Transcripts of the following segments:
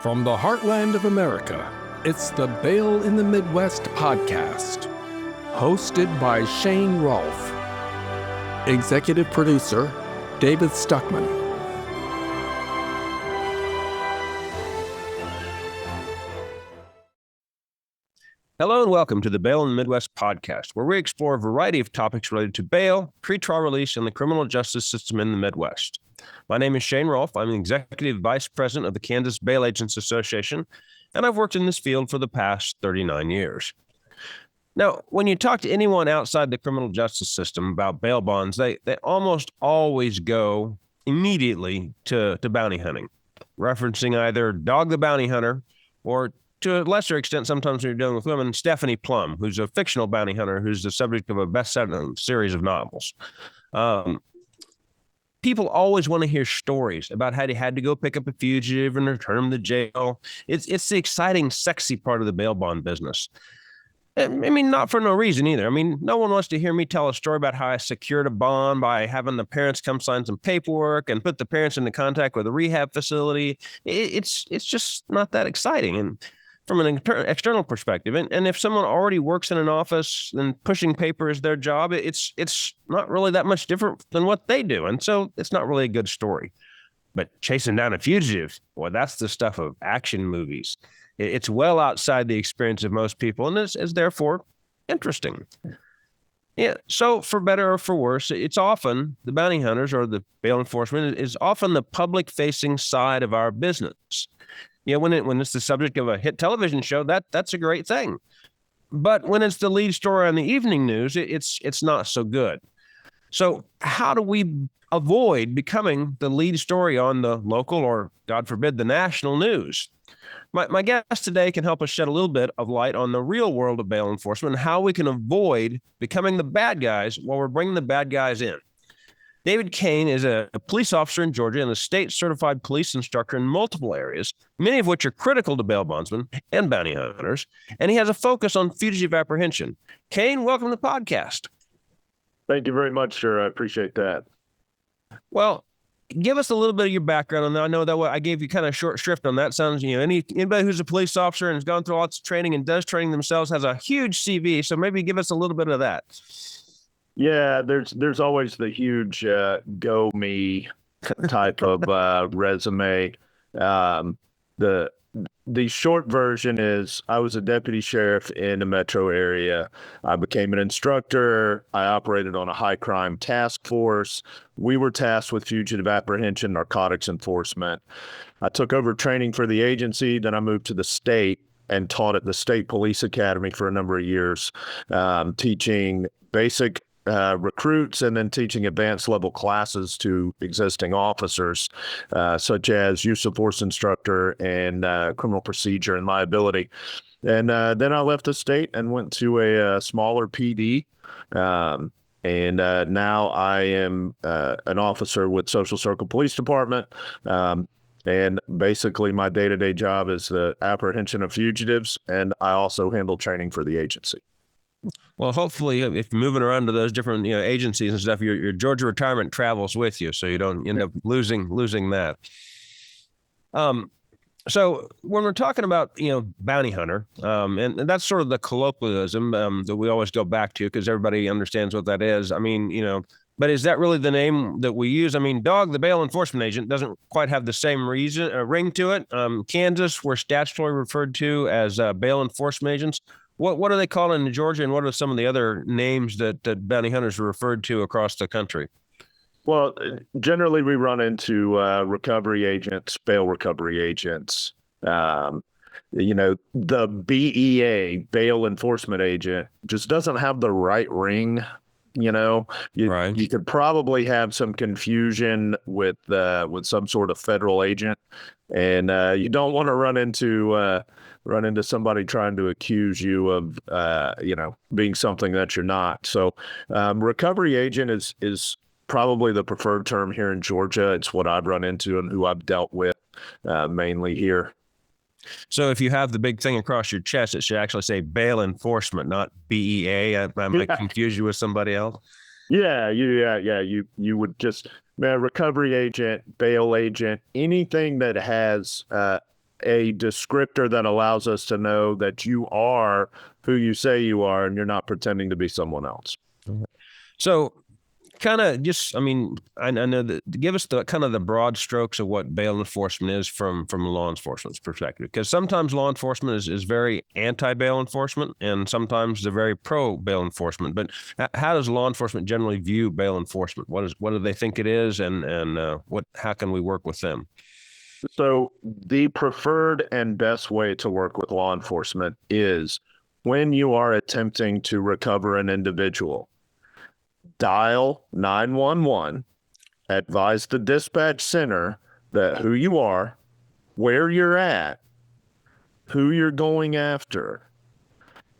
From the heartland of America, it's the Bail in the Midwest podcast, hosted by Shane Rolf. Executive producer, David Stuckman. Hello and welcome to the Bail in the Midwest podcast, where we explore a variety of topics related to bail, pretrial release, and the criminal justice system in the Midwest. My name is Shane Rolf. I'm the Executive Vice President of the Kansas Bail Agents Association, and I've worked in this field for the past 39 years. Now, when you talk to anyone outside the criminal justice system about bail bonds, they almost always go immediately to bounty hunting, referencing either Dog the Bounty Hunter or, to a lesser extent, sometimes when you're dealing with women, Stephanie Plum, who's a fictional bounty hunter who's the subject of a best-selling series of novels. People always want to hear stories about how they had to go pick up a fugitive and return him to jail. It's the exciting, sexy part of the bail bond business. I mean, not for no reason either. I mean, no one wants to hear me tell a story about how I secured a bond by having the parents come sign some paperwork and put the parents into contact with a rehab facility. It's just not that exciting. And from an external perspective, and if someone already works in an office and pushing paper is their job, it's not really that much different than what they do. And so it's not really a good story. But chasing down a fugitive, well, that's the stuff of action movies. It's well outside the experience of most people, and is therefore interesting. Yeah. So for better or for worse, it's often the bounty hunters or the bail enforcement is often the public-facing side of our business. Yeah, when it's the subject of a hit television show, that's a great thing. But when it's the lead story on the evening news, it's not so good. So how do we avoid becoming the lead story on the local or, God forbid, the national news? My guest today can help us shed a little bit of light on the real world of bail enforcement and how we can avoid becoming the bad guys while we're bringing the bad guys in. David Kain is a police officer in Georgia and a state-certified police instructor in multiple areas, many of which are critical to bail bondsmen and bounty hunters, and he has a focus on fugitive apprehension. Kain, welcome to the podcast. Thank you very much, sir. I appreciate that. Well, give us a little bit of your background on that. I know that I gave you kind of short shrift on that. Sounds, anybody who's a police officer and has gone through lots of training and does training themselves has a huge CV, so maybe give us a little bit of that. Yeah, there's always the huge go me type of resume. The short version is I was a deputy sheriff in the metro area. I became an instructor. I operated on a high crime task force. We were tasked with fugitive apprehension, narcotics enforcement. I took over training for the agency. Then I moved to the state and taught at the State Police Academy for a number of years, teaching basic recruits and then teaching advanced level classes to existing officers, such as use of force instructor and criminal procedure and liability. And then I left the state and went to a smaller PD. And now I am an officer with Social Circle Police Department. And basically my day-to-day job is the apprehension of fugitives, and I also handle training for the agency. Well, hopefully, if you're moving around to those different agencies and stuff, your Georgia retirement travels with you, so you don't end up losing that. So when we're talking about bounty hunter, and that's sort of the colloquialism that we always go back to because everybody understands what that is. I mean, but is that really the name that we use? I mean, Dog, the bail enforcement agent, doesn't quite have the same ring to it. Kansas, we're statutorily referred to as bail enforcement agents. What are they called in Georgia, and what are some of the other names that bounty hunters are referred to across the country? Well, generally we run into recovery agents, bail recovery agents. The BEA, bail enforcement agent, just doesn't have the right ring. Right. You could probably have some confusion with some sort of federal agent, and you don't want to run into somebody trying to accuse you of being something that you're not. So recovery agent is probably the preferred term here in Georgia. It's what I've run into and who I've dealt with mainly here. So if you have the big thing across your chest, it should actually say bail enforcement, not BEA. I might confuse you with somebody else. Yeah. You would just recovery agent, bail agent, anything that has a descriptor that allows us to know that you are who you say you are and you're not pretending to be someone else. So kind of just, I mean, I know that, give us the kind of the broad strokes of what bail enforcement is from law enforcement's perspective, because sometimes law enforcement is very anti-bail enforcement and sometimes they're very pro-bail enforcement. But how does law enforcement generally view bail enforcement? What do they think it is, and how can we work with them? So the preferred and best way to work with law enforcement is when you are attempting to recover an individual, dial 911, advise the dispatch center that who you are, where you're at, who you're going after.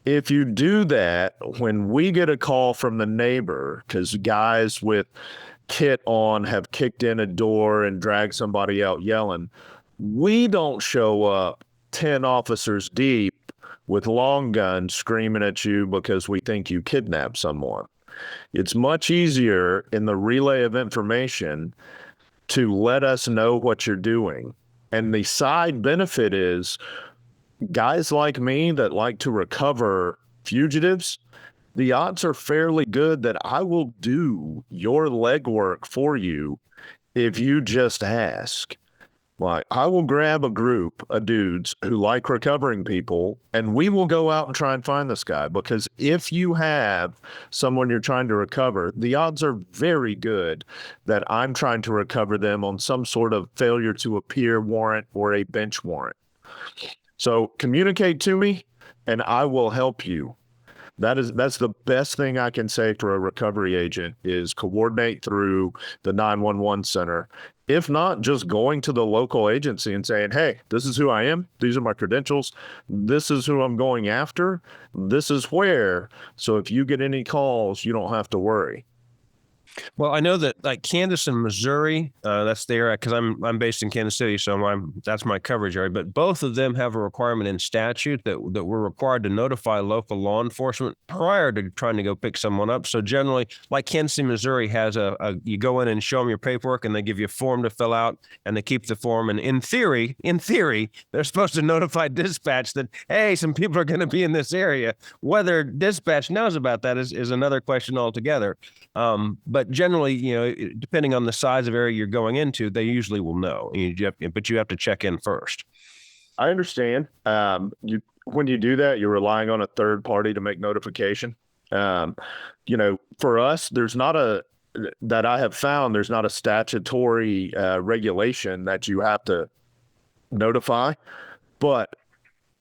If you do that, when we get a call from the neighbor, because guys with kit on have kicked in a door and dragged somebody out yelling, we don't show up 10 officers deep with long guns screaming at you because we think you kidnapped someone. It's much easier in the relay of information to let us know what you're doing. And the side benefit is guys like me that like to recover fugitives, the odds are fairly good that I will do your legwork for you if you just ask. Like, I will grab a group of dudes who like recovering people, and we will go out and try and find this guy. Because if you have someone you're trying to recover, the odds are very good that I'm trying to recover them on some sort of failure to appear warrant or a bench warrant. So communicate to me, and I will help you. That's the best thing I can say for a recovery agent is coordinate through the 911 center. If not, just going to the local agency and saying, hey, this is who I am. These are my credentials. This is who I'm going after. This is where. So if you get any calls, you don't have to worry. Well, I know that like Kansas and Missouri, that's the area, because I'm based in Kansas City, so that's my coverage area. But both of them have a requirement in statute that we're required to notify local law enforcement prior to trying to go pick someone up. So generally, like Kansas City, Missouri has you go in and show them your paperwork, and they give you a form to fill out, and they keep the form. And in theory, they're supposed to notify dispatch that, hey, some people are going to be in this area. Whether dispatch knows about that is another question altogether. But generally, depending on the size of area you're going into, they usually will know. But you have to check in first. I understand. When you do that, you're relying on a third party to make notification. For us, there's not that I have found, there's not a statutory regulation that you have to notify. But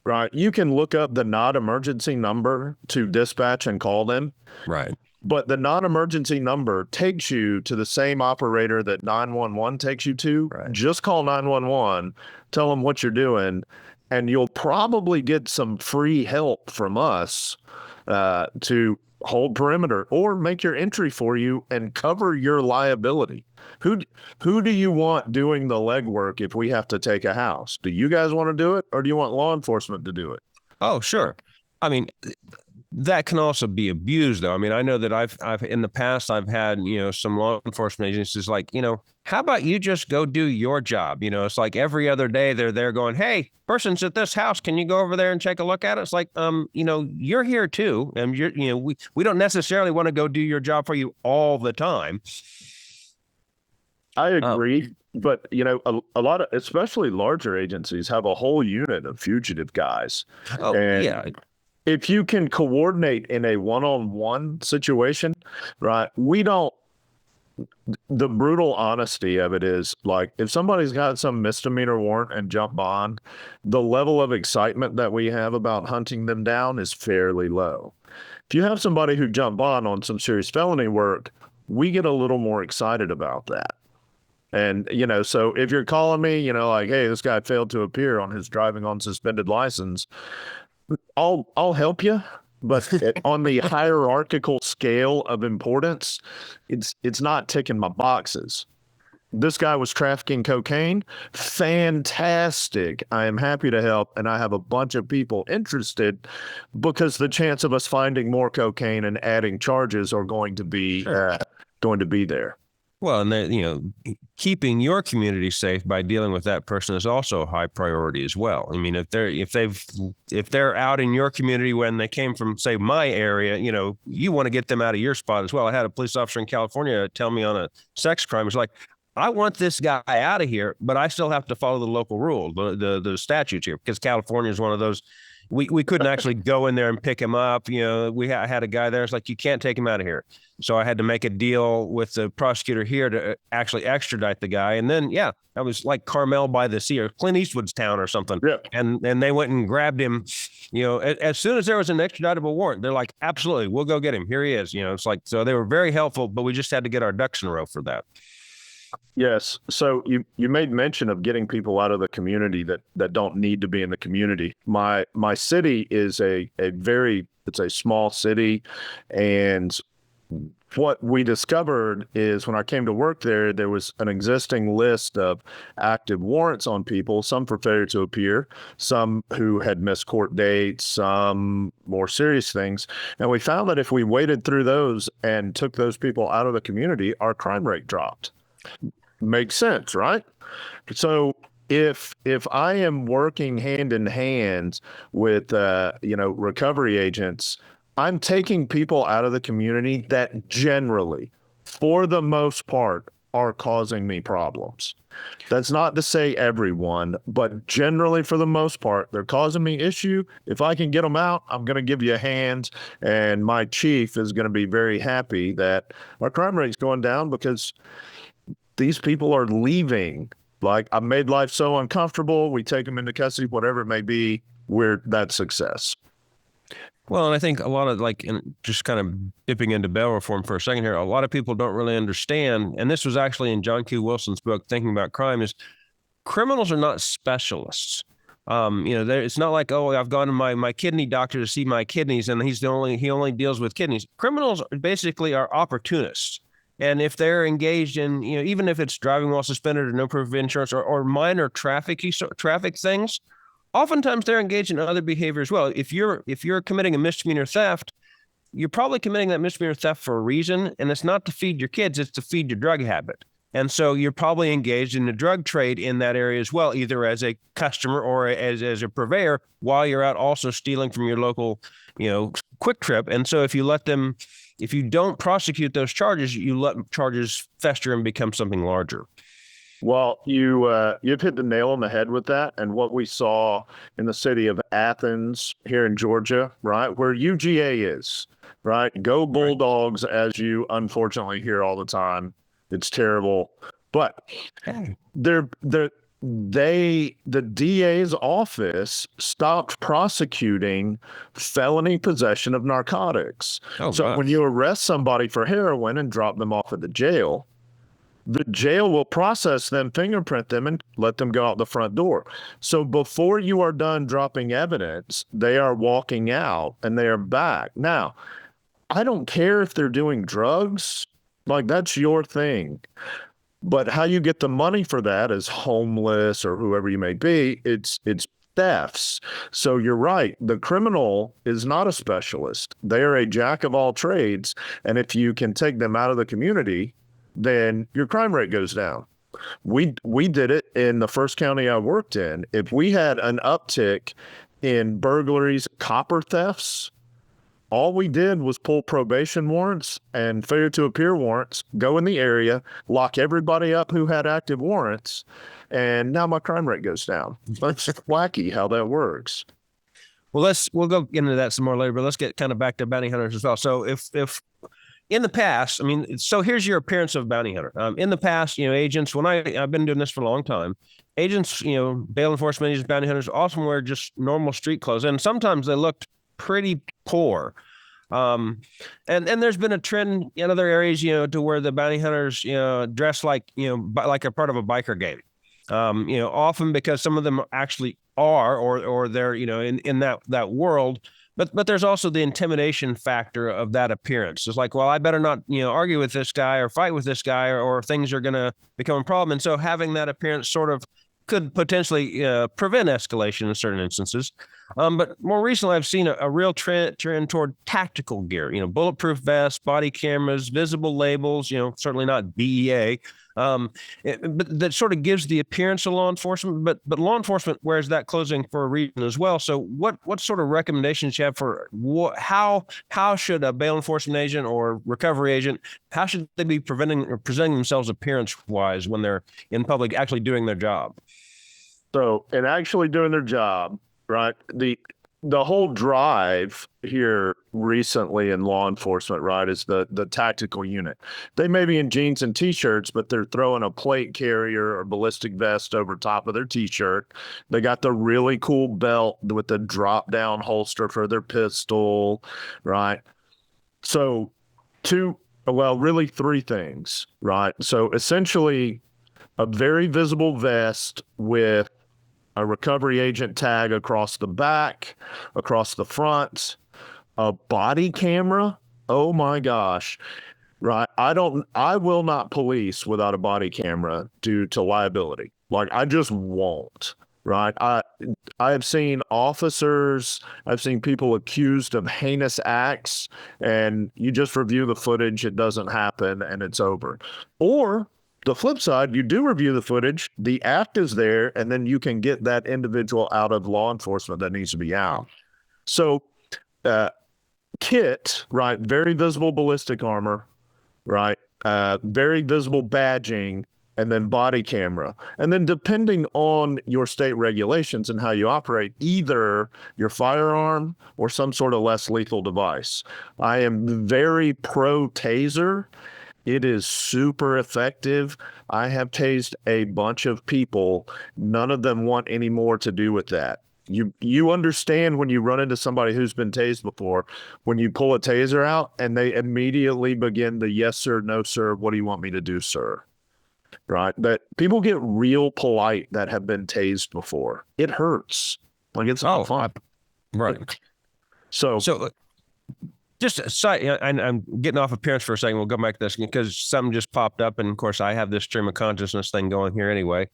right, you can look up the non-emergency number to dispatch and call them. Right. But the non-emergency number takes you to the same operator that 911 takes you to. Right. Just call 911, tell them what you're doing, and you'll probably get some free help from us to hold perimeter or make your entry for you and cover your liability. Who do you want doing the legwork if we have to take a house? Do you guys want to do it, or do you want law enforcement to do it? Oh, sure. I mean, that can also be abused, though. I mean, I know that I've in the past, I've had, some law enforcement agencies like, how about you just go do your job? It's like every other day they're there going, hey, person's at this house. Can you go over there and take a look at it? It's like, you're here too. And we don't necessarily want to go do your job for you all the time. I agree. But, a lot of, especially larger agencies, have a whole unit of fugitive guys. Oh, and yeah. If you can coordinate in a one-on-one situation, right, the brutal honesty of it is, like, if somebody's got some misdemeanor warrant and jump bond, the level of excitement that we have about hunting them down is fairly low. If you have somebody who jump bond on some serious felony work, we get a little more excited about that. And, so if you're calling me, like, hey, this guy failed to appear on his driving on suspended license, I'll help you, but on the hierarchical scale of importance, it's not ticking my boxes. This guy was trafficking cocaine. Fantastic. I am happy to help, and I have a bunch of people interested because the chance of us finding more cocaine and adding charges are going to be there. Well, and keeping your community safe by dealing with that person is also a high priority as well. I mean, if they're out in your community when they came from, say, my area, you want to get them out of your spot as well. I had a police officer in California tell me on a sex crime, it's like, I want this guy out of here, but I still have to follow the local rule, the statutes here, because California is one of those. We couldn't actually go in there and pick him up. I had a guy there. It's like, you can't take him out of here. So I had to make a deal with the prosecutor here to actually extradite the guy. And then, I was like Carmel by the Sea or Clint Eastwood's town or something. Yeah. And they went and grabbed him. As soon as there was an extraditable warrant, they're like, absolutely, we'll go get him. Here he is. It's like, so they were very helpful, but we just had to get our ducks in a row for that. Yes. So you made mention of getting people out of the community that don't need to be in the community. My city is it's a small city, and what we discovered is when I came to work there was an existing list of active warrants on people, some for failure to appear, some who had missed court dates, some more serious things. And we found that if we waded through those and took those people out of the community, our crime rate dropped. Makes sense, right? So if I am working hand in hand with recovery agents, I'm taking people out of the community that generally, for the most part, are causing me problems. That's not to say everyone, but generally, for the most part, they're causing me issue. If I can get them out, I'm going to give you a hand, and my chief is going to be very happy that our crime rate's going down because these people are leaving. Like, I made life so uncomfortable. We take them into custody, whatever it may be. That's success. Well, and I think a lot of just kind of dipping into bail reform for a second here, a lot of people don't really understand, and this was actually in John Q. Wilson's book, Thinking About Crime, is criminals are not specialists. It's not like, I've gone to my kidney doctor to see my kidneys, and he only deals with kidneys. Criminals basically are opportunists. And if they're engaged in, even if it's driving while suspended or no proof of insurance or minor traffic things, oftentimes they're engaged in other behavior as well. If you're committing a misdemeanor theft, you're probably committing that misdemeanor theft for a reason, and it's not to feed your kids, it's to feed your drug habit. And so you're probably engaged in the drug trade in that area as well, either as a customer or as a purveyor, while you're out also stealing from your local, Quick Trip. And so if you don't prosecute those charges, you let charges fester and become something larger. Well, you've hit the nail on the head with that. And what we saw in the city of Athens here in Georgia, right, where UGA is, right? Go Bulldogs, as you unfortunately hear all the time. It's terrible. But the DA's office stopped prosecuting felony possession of narcotics. When you arrest somebody for heroin and drop them off at the jail will process them, fingerprint them, and let them go out the front door. So before you are done dropping evidence, they are walking out and they are back. Now, I don't care if they're doing drugs. Like, that's your thing. But how you get the money for that is homeless or whoever you may be. It's thefts. So you're right. The criminal is not a specialist. They are a jack of all trades. And if you can take them out of the community, then your crime rate goes down. We did it in the first county I worked in. If we had an uptick in burglaries, copper thefts, all we did was pull probation warrants and failure to appear warrants, go in the area, lock everybody up who had active warrants, and now my crime rate goes down. That's wacky how that works. Well, we'll go into that some more later, but let's get kind of back to bounty hunters as well. So if in the past, so here's your appearance of bounty hunter. In the past, agents, I've been doing this for a long time, agents, bail enforcement agents, bounty hunters often wear just normal street clothes, and sometimes they looked pretty poor. And there's been a trend in other areas, to where the bounty hunters, dress like a part of a biker gang. Often because some of them actually are, or they're, in that world. But there's also the intimidation factor of that appearance. It's like, well, I better not, argue with this guy or fight with this guy, or things are going to become a problem. And so having that appearance sort of could potentially prevent escalation in certain instances. But more recently, I've seen a real trend toward tactical gear, bulletproof vests, body cameras, visible labels, certainly not BEA. But that sort of gives the appearance of law enforcement, but law enforcement wears that clothing for a reason as well. So what sort of recommendations you have for how should a bail enforcement agent or recovery agent, how should they be presenting themselves appearance wise when they're in public actually doing their job? So, and actually doing their job, right? The whole drive here recently in law enforcement, right, is the tactical unit. They may be in jeans and t-shirts, but they're throwing a plate carrier or ballistic vest over top of their t-shirt. They got the really cool belt with the drop down holster for their pistol, right? So really three things, right? So essentially a very visible vest with a recovery agent tag across the back, across the front, a body camera. Oh my gosh. Right. I will not police without a body camera due to liability. Like I just won't. Right. I have seen officers, I've seen people accused of heinous acts, and you just review the footage, it doesn't happen, and it's over. Or the flip side, you do review the footage, the act is there, and then you can get that individual out of law enforcement that needs to be out. So, kit, right? Very visible ballistic armor, right? Very visible badging, and then body camera. And then depending on your state regulations and how you operate, either your firearm or some sort of less lethal device. I am very pro taser. It is super effective. I have tased a bunch of people. None of them want any more to do with that. You understand when you run into somebody who's been tased before, when you pull a taser out and they immediately begin the yes, sir, no, sir, what do you want me to do, sir? Right? That people get real polite that have been tased before. It hurts. Like it's not fun. Right. So just a side, I'm getting off appearance for a second. We'll go back to this because something just popped up. And of course, I have this stream of consciousness thing going here anyway.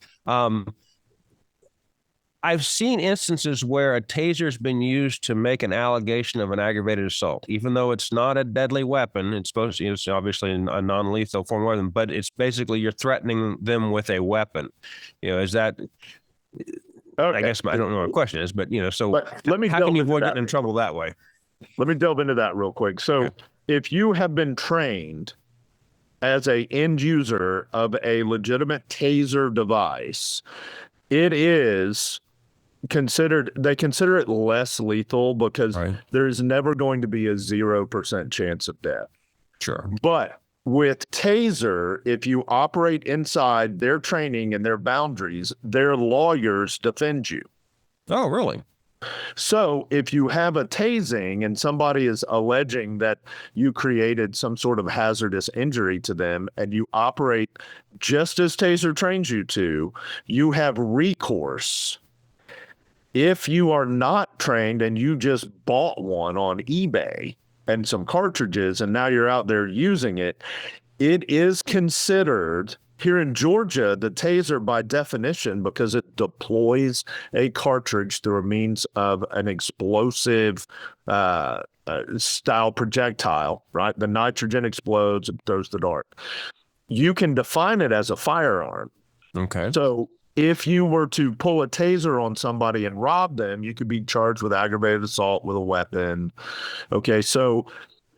I've seen instances where a taser has been used to make an allegation of an aggravated assault, even though it's not a deadly weapon. It's supposed to, it's obviously a non-lethal form of weapon, but it's basically you're threatening them with a weapon. Is that? Okay. I guess I don't know what the question is, but so how can you avoid getting in trouble that way? Let me delve into that real quick. So if you have been trained as a end user of a legitimate taser device, it is they consider it less lethal because there's never going to be a 0% chance of death. Sure. But with taser, if you operate inside their training and their boundaries, their lawyers defend you. Oh, really? So if you have a tasing and somebody is alleging that you created some sort of hazardous injury to them and you operate just as taser trains you to, you have recourse. If you are not trained and you just bought one on eBay and some cartridges and now you're out there using it, it is considered. Here in Georgia, the taser, by definition, because it deploys a cartridge through a means of an explosive style projectile, right? The nitrogen explodes and throws the dart. You can define it as a firearm. Okay. So if you were to pull a taser on somebody and rob them, you could be charged with aggravated assault with a weapon. Okay, so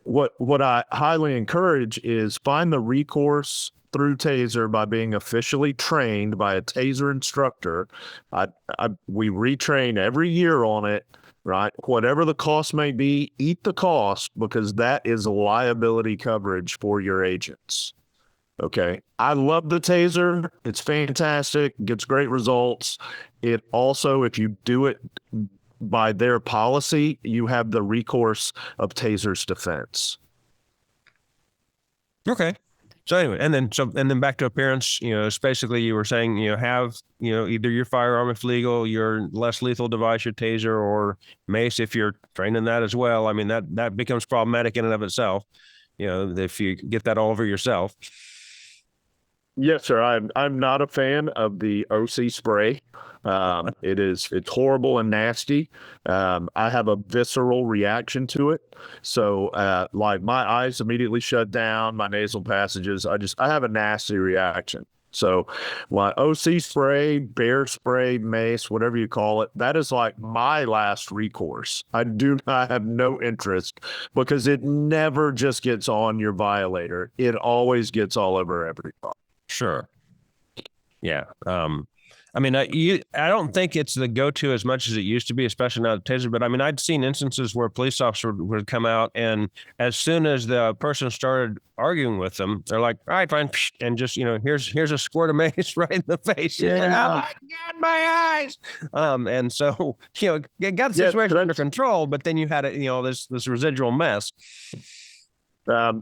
what I highly encourage is find the recourse through taser by being officially trained by a taser instructor. We retrain every year on it, right? Whatever the cost may be, eat the cost because that is liability coverage for your agents. Okay. I love the taser. It's fantastic. Gets great results. It also, if you do it by their policy, you have the recourse of taser's defense. Okay. So anyway, and then back to appearance, it's basically you were saying, have, either your firearm if legal, your less lethal device, your taser or mace, if you're trained in that as well. I mean, that becomes problematic in and of itself, if you get that all over yourself. Yes, sir. I'm not a fan of the OC spray. It's horrible and nasty. I have a visceral reaction to it. So like my eyes immediately shut down, my nasal passages. I have a nasty reaction. So my OC spray, bear spray, mace, whatever you call it, that is like my last recourse. I have no interest because it never just gets on your violator. It always gets all over everybody. Sure. Yeah. I mean, I don't think it's the go-to as much as it used to be, especially now the taser. But I mean, I'd seen instances where police officers would come out, and as soon as the person started arguing with them, they're like, "All right, fine," and just here's a squirt of mace right in the face. Yeah. Oh my God, my eyes. And so it got the situation under control, but then you had this residual mess.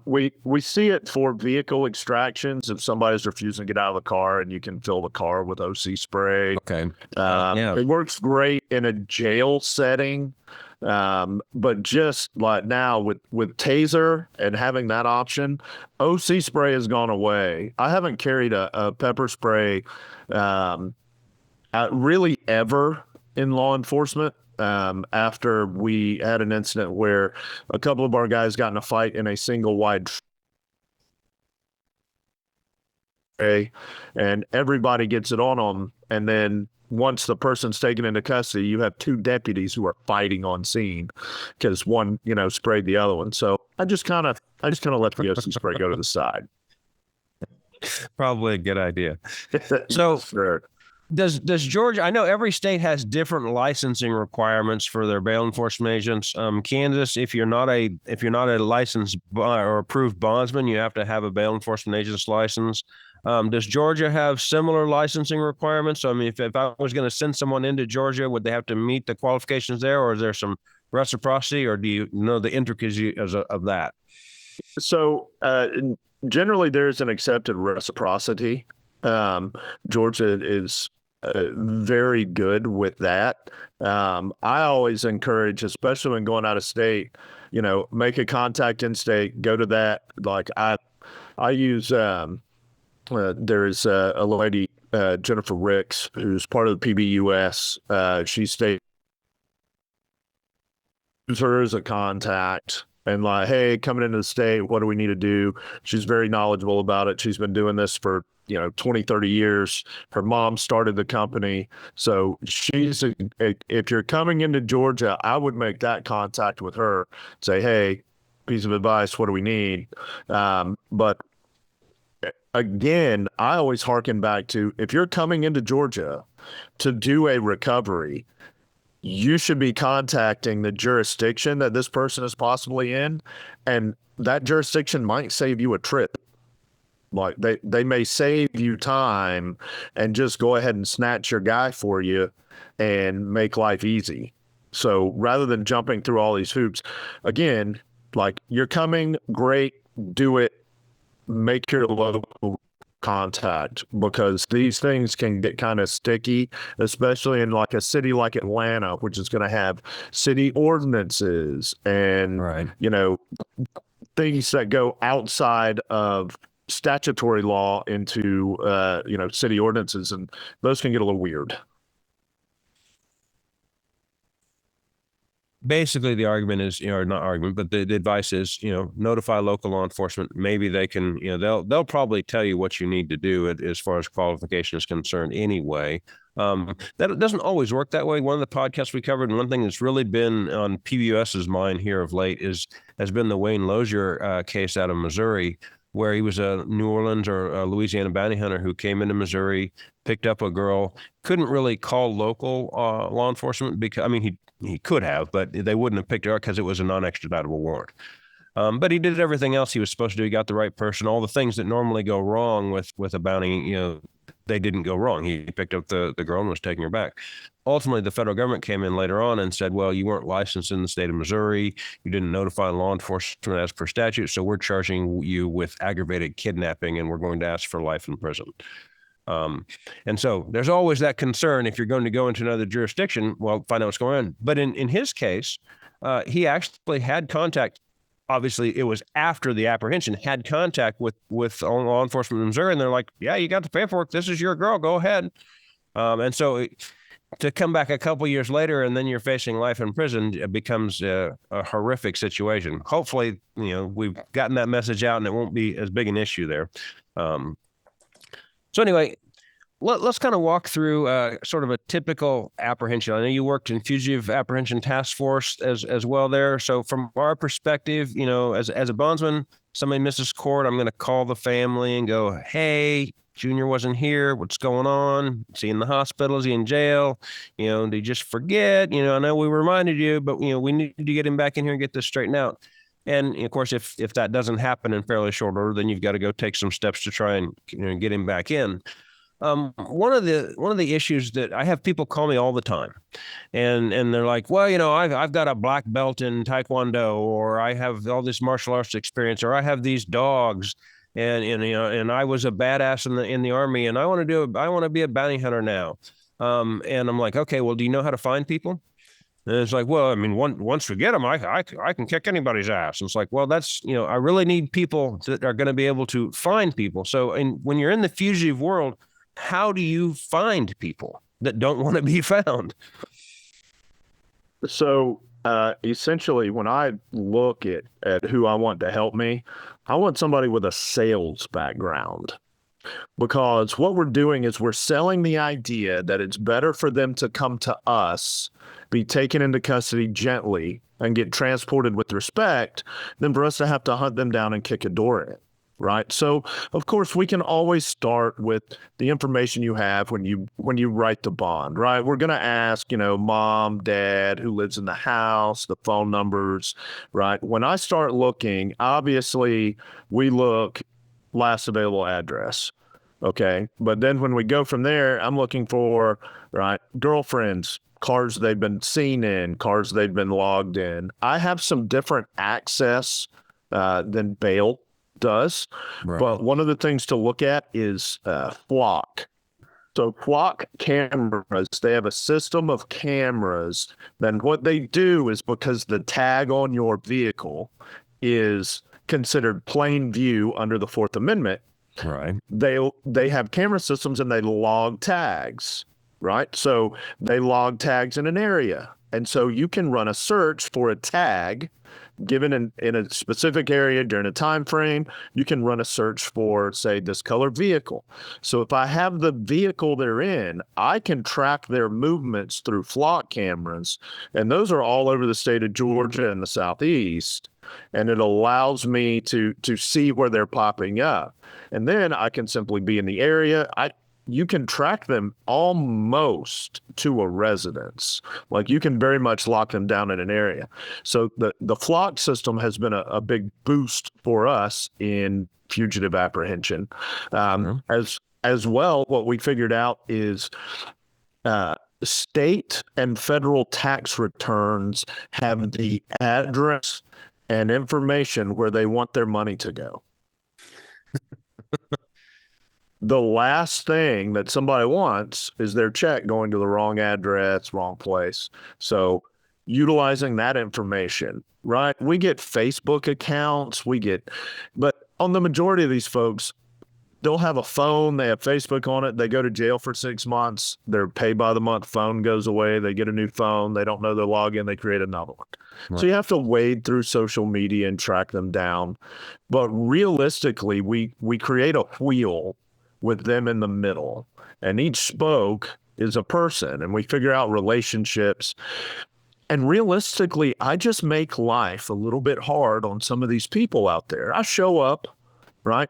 We see it for vehicle extractions. If somebody's refusing to get out of the car, and you can fill the car with OC spray. Okay. It works great in a jail setting. But just like now with Taser and having that option, OC spray has gone away. I haven't carried a pepper spray really ever in law enforcement. After we had an incident where a couple of our guys got in a fight in a single wide tray, and everybody gets it on them. And then once the person's taken into custody, you have two deputies who are fighting on scene because one, sprayed the other one. So I just kind of let the OC spray go to the side. Probably a good idea. So sure. Does Georgia? I know every state has different licensing requirements for their bail enforcement agents. Kansas, if you're not a licensed or approved bondsman, you have to have a bail enforcement agent's license. Does Georgia have similar licensing requirements? So, I mean, if I was going to send someone into Georgia, would they have to meet the qualifications there, or is there some reciprocity, or do you know the intricacies of that? So generally, there's an accepted reciprocity. Georgia is very good with that. I always encourage, especially when going out of state, make a contact in state, go to that. Like I use, there's a lady, Jennifer Ricks, who's part of the PBUS. She stays her as a contact. And like, hey, coming into the state, what do we need to do? She's very knowledgeable about it. She's been doing this for 20, 30 years. Her mom started the company. So if you're coming into Georgia, I would make that contact with her, say, hey, piece of advice, what do we need? But again, I always harken back to, if you're coming into Georgia to do a recovery, you should be contacting the jurisdiction that this person is possibly in, and that jurisdiction might save you a trip. Like they may save you time and just go ahead and snatch your guy for you and make life easy. So rather than jumping through all these hoops, again, like you're coming, great, do it, make your local contact, because these things can get kind of sticky, especially in like a city like Atlanta, which is going to have city ordinances and, things that go outside of statutory law into city ordinances, and those can get a little weird. Basically, the argument is, or not argument, but the advice is, notify local law enforcement. Maybe they can, they'll probably tell you what you need to do as far as qualification is concerned anyway. That doesn't always work that way. One of the podcasts we covered, and one thing that's really been on PBUS's mind here of late has been the Wayne Lozier case out of Missouri, where he was a New Orleans or a Louisiana bounty hunter who came into Missouri, picked up a girl, couldn't really call local law enforcement because, I mean, he could have, but they wouldn't have picked her up because it was a non-extraditable warrant. But he did everything else he was supposed to do. He got the right person. All the things that normally go wrong with a bounty, they didn't go wrong. He picked up the girl and was taking her back. Ultimately, the federal government came in later on and said, well, you weren't licensed in the state of Missouri. You didn't notify law enforcement as per statute. So we're charging you with aggravated kidnapping, and we're going to ask for life in prison. And so there's always that concern. If you're going to go into another jurisdiction, well, find out what's going on. But in his case, he actually had contact obviously it was after the apprehension, had contact with law enforcement in Missouri, and they're like, yeah, you got the paperwork. This is your girl. Go ahead. And so to come back a couple years later and then you're facing life in prison, it becomes a horrific situation. Hopefully, we've gotten that message out and it won't be as big an issue there. So anyway, let's kind of walk through sort of a typical apprehension. I know you worked in fugitive apprehension task force as well there. So from our perspective, as a bondsman, somebody misses court, I'm going to call the family and go, hey, Junior wasn't here. What's going on? Is he in the hospital? Is he in jail? Did he just forget? I know we reminded you, but we need to get him back in here and get this straightened out. And of course, if that doesn't happen in fairly short order, then you've got to go take some steps to try and get him back in. One of the issues that I have people call me all the time, and they're like, well, I've got a black belt in Taekwondo, or I have all this martial arts experience, or I have these dogs, and I was a badass in the Army, and I want to be a bounty hunter now. And I'm like, okay, well, do you know how to find people? And it's like, well, I mean, once we get them, I can kick anybody's ass. And it's like, well, that's, I really need people that are going to be able to find people. So when you're in the fugitive world, how do you find people that don't want to be found? So essentially, when I look at who I want to help me, I want somebody with a sales background. Because what we're doing is we're selling the idea that it's better for them to come to us, be taken into custody gently, and get transported with respect than for us to have to hunt them down and kick a door in. Right. So, of course, we can always start with the information you have when you write the bond. Right. We're going to ask, mom, dad, who lives in the house, the phone numbers. Right. When I start looking, obviously, we look last available address. OK. But then when we go from there, I'm looking for girlfriends, cars they've been seen in, cars they've been logged in. I have some different access than bail does. Right. But one of the things to look at is flock. So flock cameras, they have a system of cameras. Then what they do is, because the tag on your vehicle is considered plain view under the Fourth Amendment, right? They have camera systems and they log tags, right? So they log tags in an area. And so you can run a search for a tag given in a specific area during a time frame. You can run a search for, say, this color vehicle. So if I have the vehicle they're in, I can track their movements through flock cameras, and those are all over the state of Georgia and the Southeast. And it allows me to see where they're popping up. And then I can simply be in the area. You can track them almost to a residence. Like, you can very much lock them down in an area. So the flock system has been a big boost for us in fugitive apprehension. As well, what we figured out is state and federal tax returns have the address and information where they want their money to go. The last thing that somebody wants is their check going to the wrong address, wrong place. So utilizing that information, right? We get Facebook accounts, but on the majority of these folks, they'll have a phone, they have Facebook on it, they go to jail for 6 months, their pay by the month phone goes away, they get a new phone, they don't know their login, they create another one. Right. So you have to wade through social media and track them down. But realistically, we create a wheel with them in the middle, and each spoke is a person, and we figure out relationships. And realistically, I just make life a little bit hard on some of these people out there. I show up, right?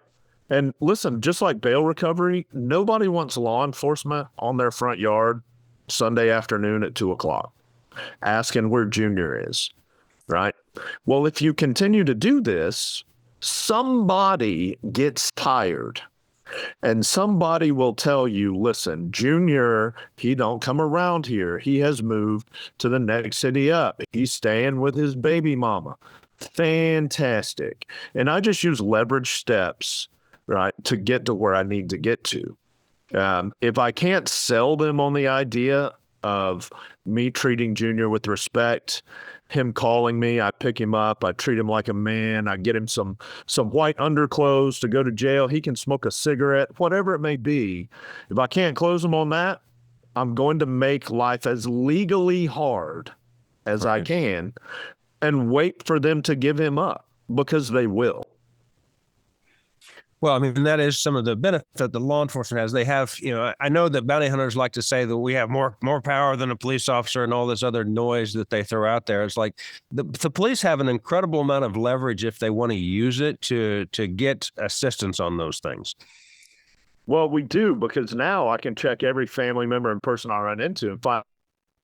And listen, just like bail recovery, nobody wants law enforcement on their front yard Sunday afternoon at 2:00 asking where Junior is, right? Well, if you continue to do this, somebody gets tired. And somebody will tell you, listen, Junior, he don't come around here. He has moved to the next city up. He's staying with his baby mama. Fantastic. And I just use leverage steps, right, to get to where I need to get to. If I can't sell them on the idea of me treating Junior with respect, him calling me. I pick him up. I treat him like a man. I get him some white underclothes to go to jail. He can smoke a cigarette, whatever it may be. If I can't close him on that, I'm going to make life as legally hard as I can and wait for them to give him up, because they will. Well, I mean, that is some of the benefit that the law enforcement has. They have, I know that bounty hunters like to say that we have more power than a police officer and all this other noise that they throw out there. It's like the police have an incredible amount of leverage if they want to use it to get assistance on those things. Well, we do, because now I can check every family member and person I run into and find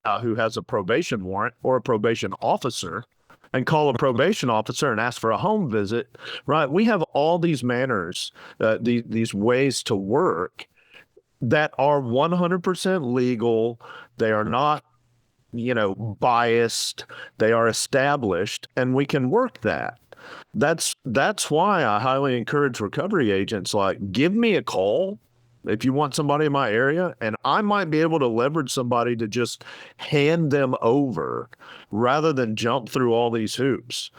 out who has a probation warrant or a probation officer, and call a probation officer and ask for a home visit, right? We have all these manners, these ways to work that are 100% legal. They are not, biased. They are established, and we can work that. That's why I highly encourage recovery agents, like, give me a call if you want somebody in my area, and I might be able to leverage somebody to just hand them over rather than jump through all these hoops.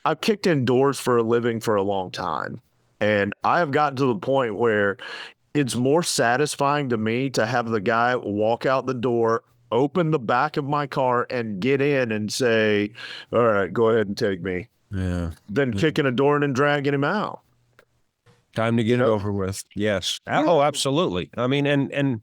I've kicked in doors for a living for a long time, and I have gotten to the point where it's more satisfying to me to have the guy walk out the door, open the back of my car, and get in and say, all right, go ahead and take me. Yeah. Than kicking a door in and dragging him out. Time to get it over with. Yes. Oh, absolutely. I mean, and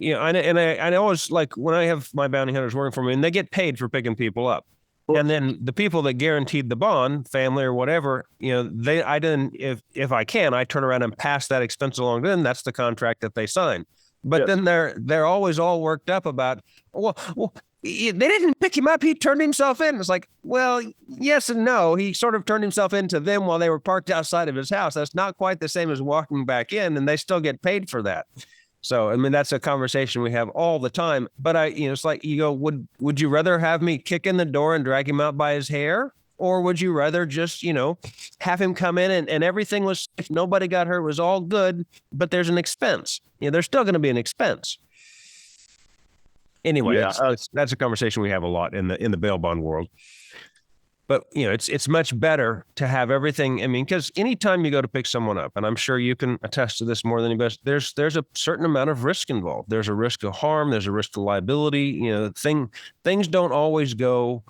I always, like, when I have my bounty hunters working for me, and they get paid for picking people up. And then the people that guaranteed the bond, family or whatever, if I can, I turn around and pass that expense along to them. That's the contract that they sign. But then they're always all worked up about, well, they didn't pick him up. He turned himself in. It's like, well, yes and no. He sort of turned himself into them while they were parked outside of his house. That's not quite the same as walking back in, and they still get paid for that. So, I mean, that's a conversation we have all the time. But it's like, you go, would you rather have me kick in the door and drag him out by his hair? Or would you rather just, have him come in and everything was, if nobody got hurt, was all good, but there's an expense. There's still going to be an expense. Anyway, that's a conversation we have a lot in the bail bond world. But, it's much better to have everything. I mean, because anytime you go to pick someone up, and I'm sure you can attest to this more than anybody, there's a certain amount of risk involved. There's a risk of harm. There's a risk of liability. Things don't always go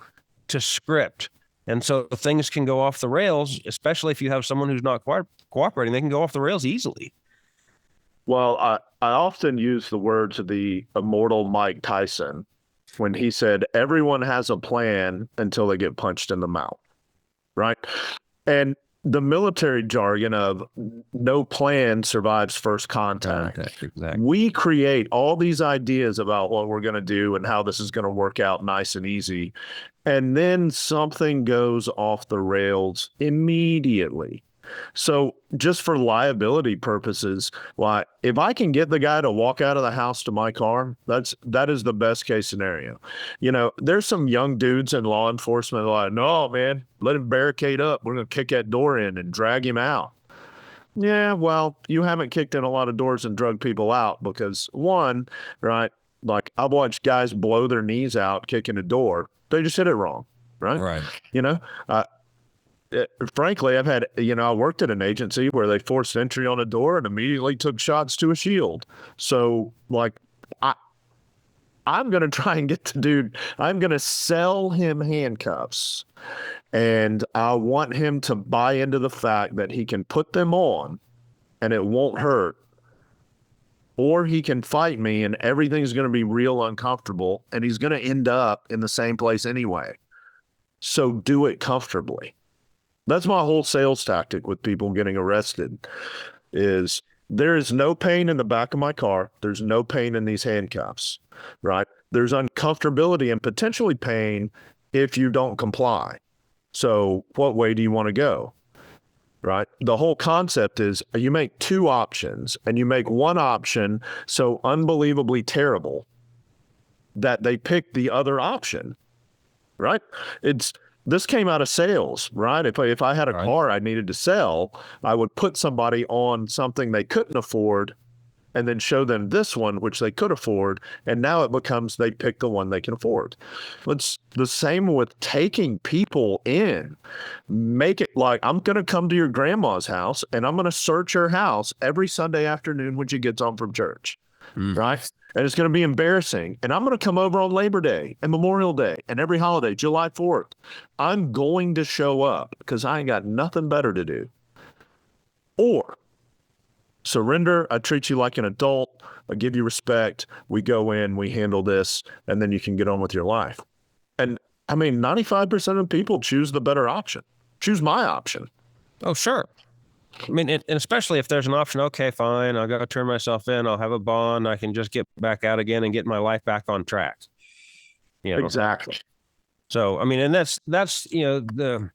to script. And so things can go off the rails, especially if you have someone who's not cooperating. They can go off the rails easily. Well, I often use the words of the immortal Mike Tyson when he said, everyone has a plan until they get punched in the mouth, right? And the military jargon of no plan survives first contact. Exactly. We create all these ideas about what we're going to do and how this is going to work out nice and easy. And then something goes off the rails immediately. So just for liability purposes, like, if I can get the guy to walk out of the house to my car, that is the best case scenario. There's some young dudes in law enforcement like, no, man, let him barricade up. We're going to kick that door in and drag him out. Yeah, well, you haven't kicked in a lot of doors and drugged people out because, one, right, like, I've watched guys blow their knees out kicking a door. They just hit it wrong, right? Right. Frankly, I've had, I worked at an agency where they forced entry on a door and immediately took shots to a shield. So, like, I'm going to try and get the dude, I'm going to sell him handcuffs, and I want him to buy into the fact that he can put them on and it won't hurt, or he can fight me and everything's going to be real uncomfortable and he's going to end up in the same place anyway. So do it comfortably. That's my whole sales tactic with people getting arrested is there is no pain in the back of my car. There's no pain in these handcuffs, right? There's uncomfortability and potentially pain if you don't comply. So what way do you want to go, right? The whole concept is you make two options and you make one option so unbelievably terrible that they pick the other option, right? This came out of sales, right? If I had a car I needed to sell, I would put somebody on something they couldn't afford and then show them this one, which they could afford. And now it becomes they pick the one they can afford. It's the same with taking people in. Make it like, I'm going to come to your grandma's house and I'm going to search her house every Sunday afternoon when she gets home from church. Right? And it's going to be embarrassing. And I'm going to come over on Labor Day and Memorial Day and every holiday, July 4th. I'm going to show up because I ain't got nothing better to do. Or surrender. I treat you like an adult. I give you respect. We go in, we handle this, and then you can get on with your life. And I mean, 95% of people choose the better option. Choose my option. Oh, sure. I mean, and especially if there's an option, okay, fine, I'll go turn myself in, I'll have a bond, I can just get back out again and get my life back on track. You know? Exactly. So, I mean, and that's, you know,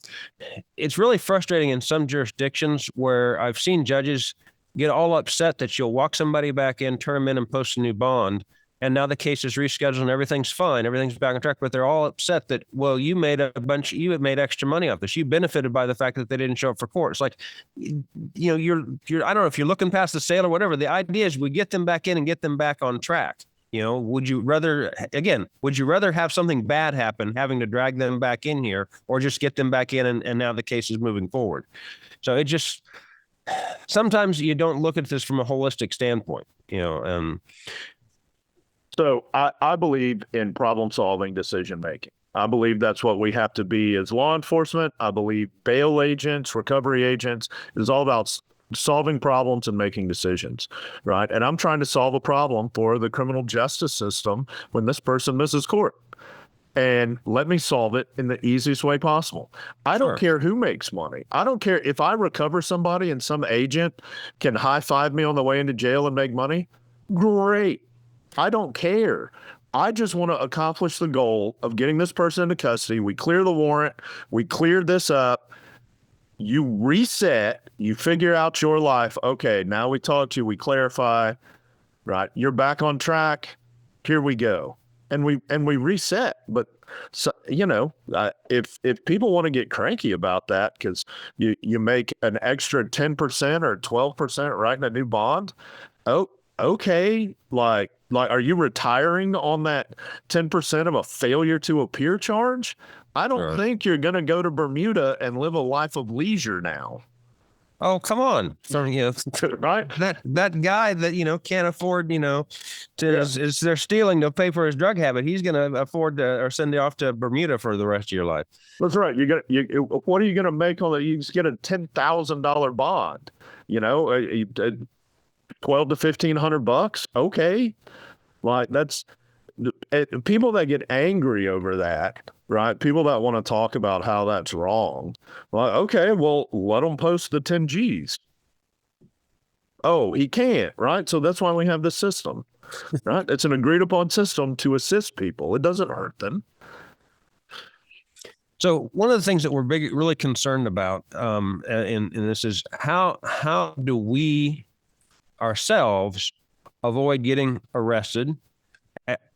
it's really frustrating in some jurisdictions where I've seen judges get all upset that you'll walk somebody back in, turn them in and post a new bond. And now the case is rescheduled and everything's fine. Everything's back on track, but they're all upset that, well, you had made extra money off this. You benefited by the fact that they didn't show up for court. It's like, you know, you're, I don't know if you're looking past the sale or whatever. The idea is we get them back in and get them back on track. You know, would you rather have something bad happen, having to drag them back in here, or just get them back in and now the case is moving forward? So it just, sometimes you don't look at this from a holistic standpoint, you know, So I believe in problem-solving decision-making. I believe that's what we have to be as law enforcement. I believe bail agents, recovery agents, is all about solving problems and making decisions, right? And I'm trying to solve a problem for the criminal justice system when this person misses court. And let me solve it in the easiest way possible. I don't care who makes money. I don't care if I recover somebody and some agent can high-five me on the way into jail and make money. Great. I don't care. I just want to accomplish the goal of getting this person into custody. We clear the warrant. We clear this up. You reset. You figure out your life. Okay, now we talk to you. We clarify. Right? You're back on track. Here we go. And we reset. But so, you know, if people want to get cranky about that because you make an extra 10% or 12% writing a new bond, oh, okay, like, are you retiring on that 10% of a failure to appear charge? I don't think you're going to go to Bermuda and live a life of leisure now. Oh, come on. So, you know, right? That guy that, you know, can't afford, you know, is they're stealing to pay for his drug habit. He's going to afford to, or send you off to Bermuda for the rest of your life. That's right. What are you going to make on it? You just get a $10,000 bond, you know, $1,200 to $1,500. Okay. Like that's people that get angry over that, right? People that want to talk about how that's wrong. Like, okay, well, let them post the 10 G's. Oh, he can't, right? So that's why we have this system, right? It's an agreed upon system to assist people. It doesn't hurt them. So one of the things that we're really concerned about in this is how do we ourselves avoid getting arrested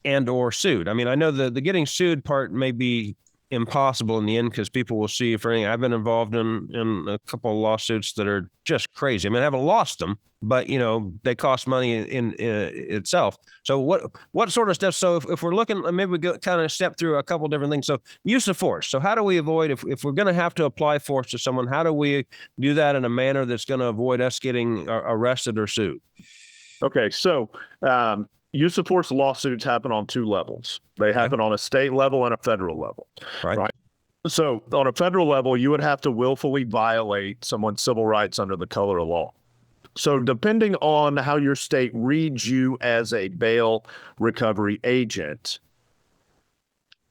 and or sued? I mean, I know the getting sued part may be impossible in the end because people will see for anything. I've been involved in a couple of lawsuits that are just crazy. I mean, I haven't lost them, but you know, they cost money in itself. So what sort of steps? So if we're looking, maybe we kind of step through a couple different things. So use of force. So how do we avoid, if we're going to have to apply force to someone, how do we do that in a manner that's going to avoid us getting arrested or sued? Okay, so use of force lawsuits happen on two levels. They happen on a state level and a federal level. Right. So on a federal level, you would have to willfully violate someone's civil rights under the color of law. So depending on how your state reads you as a bail recovery agent,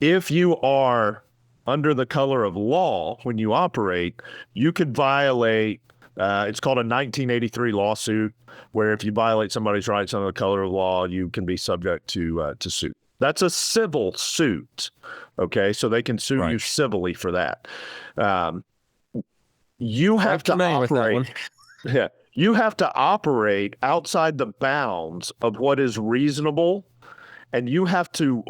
if you are under the color of law when you operate, you could violate it's called a 1983 lawsuit, where if you violate somebody's rights under the color of law, you can be subject to suit. That's a civil suit. Okay, so they can sue you civilly for that. You have to operate. Yeah, you have to operate outside the bounds of what is reasonable and you have to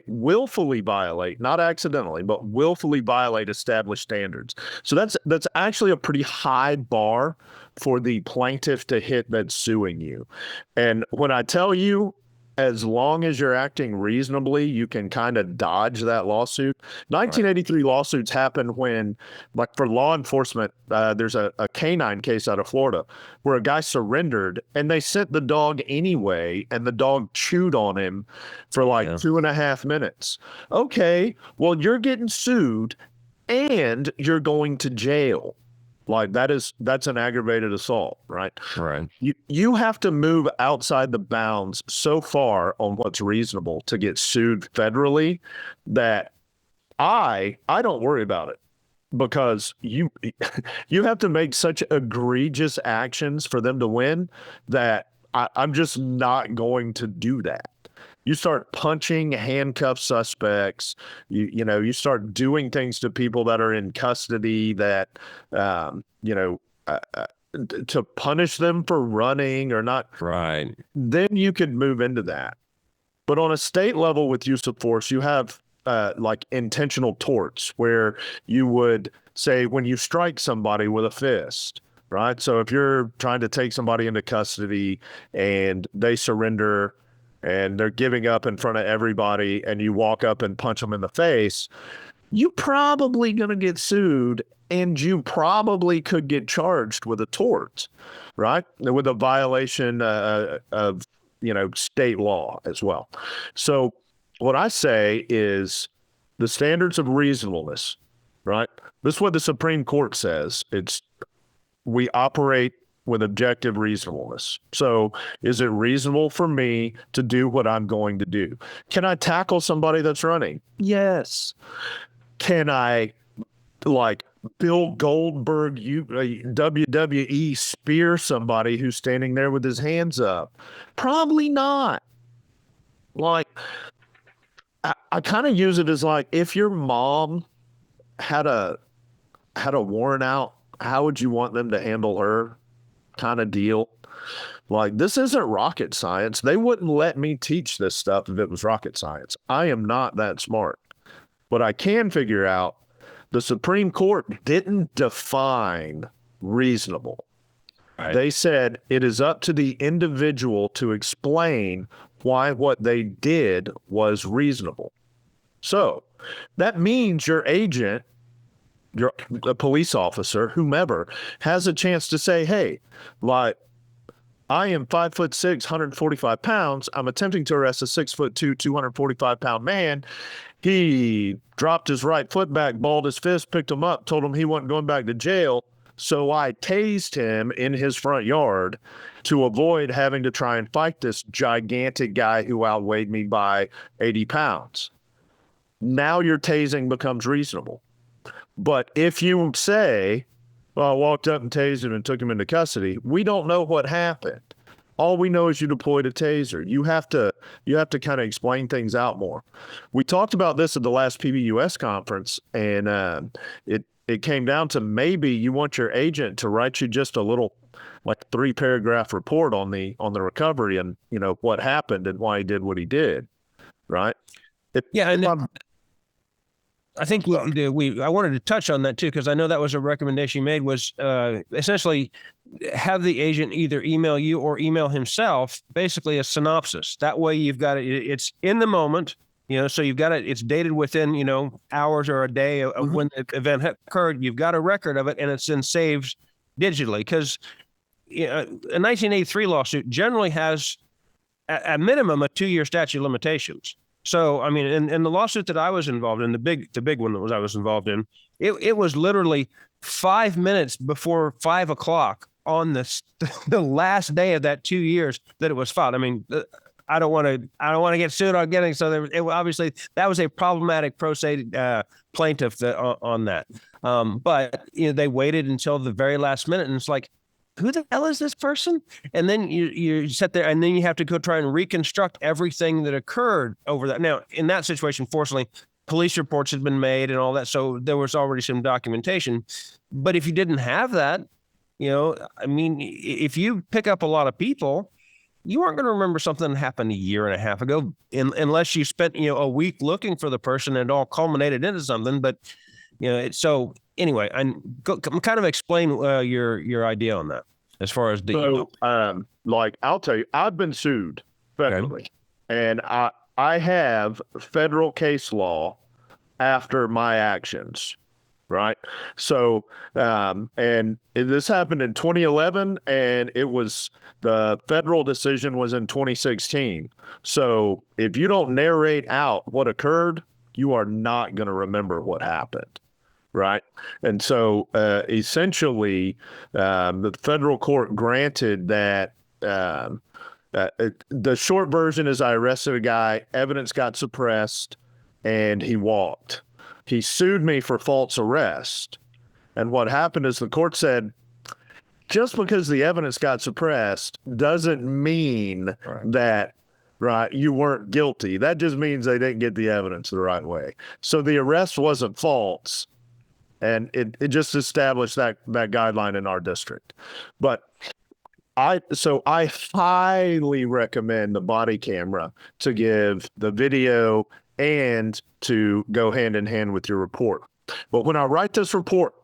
willfully violate, not accidentally, but willfully violate established standards. So that's actually a pretty high bar for the plaintiff to hit that's suing you. And when I tell you, as long as you're acting reasonably, you can kind of dodge that lawsuit. 1983 lawsuits happen when, like for law enforcement, there's a canine case out of Florida where a guy surrendered and they sent the dog anyway, and the dog chewed on him for like 2.5 minutes. Okay, well, you're getting sued and you're going to jail. Like that's an aggravated assault, right? Right. You have to move outside the bounds so far on what's reasonable to get sued federally that I don't worry about it, because you have to make such egregious actions for them to win that I'm just not going to do that. You start punching handcuffed suspects. You start doing things to people that are in custody that, to punish them for running or not. Right. Then you could move into that. But on a state level with use of force, you have like intentional torts where you would say when you strike somebody with a fist, right? So if you're trying to take somebody into custody and they surrender and they're giving up in front of everybody, and you walk up and punch them in the face, you probably going to get sued, and you probably could get charged with a tort, right? With a violation of state law as well. So what I say is the standards of reasonableness, right? This is what the Supreme Court says. We operate with objective reasonableness. So is it reasonable for me to do what I'm going to do? Can I tackle somebody that's running? Yes. Can I, like Bill Goldberg, WWE, spear somebody who's standing there with his hands up? Probably not. Like, I kind of use it as like, if your mom had a warrant out, how would you want them to handle her? Kind of deal. Like, this isn't rocket science. They wouldn't let me teach this stuff if it was rocket science. I am not that smart. But I can figure out the Supreme Court didn't define reasonable. Right. They said it is up to the individual to explain why what they did was reasonable. So that means your agent, a police officer, whomever, has a chance to say, hey, like, I am 5'6", 145 pounds. I'm attempting to arrest a 6'2", 245-pound man. He dropped his right foot back, balled his fist, picked him up, told him he wasn't going back to jail. So I tased him in his front yard to avoid having to try and fight this gigantic guy who outweighed me by 80 pounds. Now your tasing becomes reasonable. But if you say, well, I walked up and tased him and took him into custody, we don't know what happened. All we know is you deployed a taser. You have to kind of explain things out more. We talked about this at the last PBUS conference, and it came down to maybe you want your agent to write you just a little, like, 3-paragraph report on the recovery and what happened and why he did what he did, right? I think I wanted to touch on that too, because I know that was a recommendation you made, was essentially have the agent either email you or email himself, basically a synopsis. That way you've got it's in the moment, so you've got it, it's dated within, hours or a day of when the event occurred. You've got a record of it, and it's then saved digitally, because a 1983 lawsuit generally has at minimum a 2-year statute of limitations. So, I mean, in the lawsuit that I was involved in, the big one that I was involved in, it was literally 5 minutes before 5 o'clock on the last day of that 2 years that it was filed. I mean, I don't want to get sued on getting, so obviously that was a problematic pro se plaintiff on that. But they waited until the very last minute, and it's like, who the hell is this person? And then you sit there, and then you have to go try and reconstruct everything that occurred over that. Now, in that situation, fortunately, police reports had been made and all that, so there was already some documentation. But if you didn't have that, I mean, if you pick up a lot of people, you aren't going to remember something that happened a year and a half ago, unless you spent a week looking for the person and it all culminated into something. But so anyway, I'm kind of explain your idea on that as far as the. So, like I'll tell you, I've been sued federally, and I have federal case law after my actions. Right. So, and this happened in 2011, and the federal decision was in 2016. So if you don't narrate out what occurred, you are not going to remember what happened. Right. And so essentially, the federal court granted that the short version is I arrested a guy, evidence got suppressed, and he walked. He sued me for false arrest. And what happened is the court said, just because the evidence got suppressed doesn't mean that, you weren't guilty. That just means they didn't get the evidence the right way. So the arrest wasn't false. And it just established that guideline in our district. But I highly recommend the body camera to give the video and to go hand in hand with your report. But when I write this report,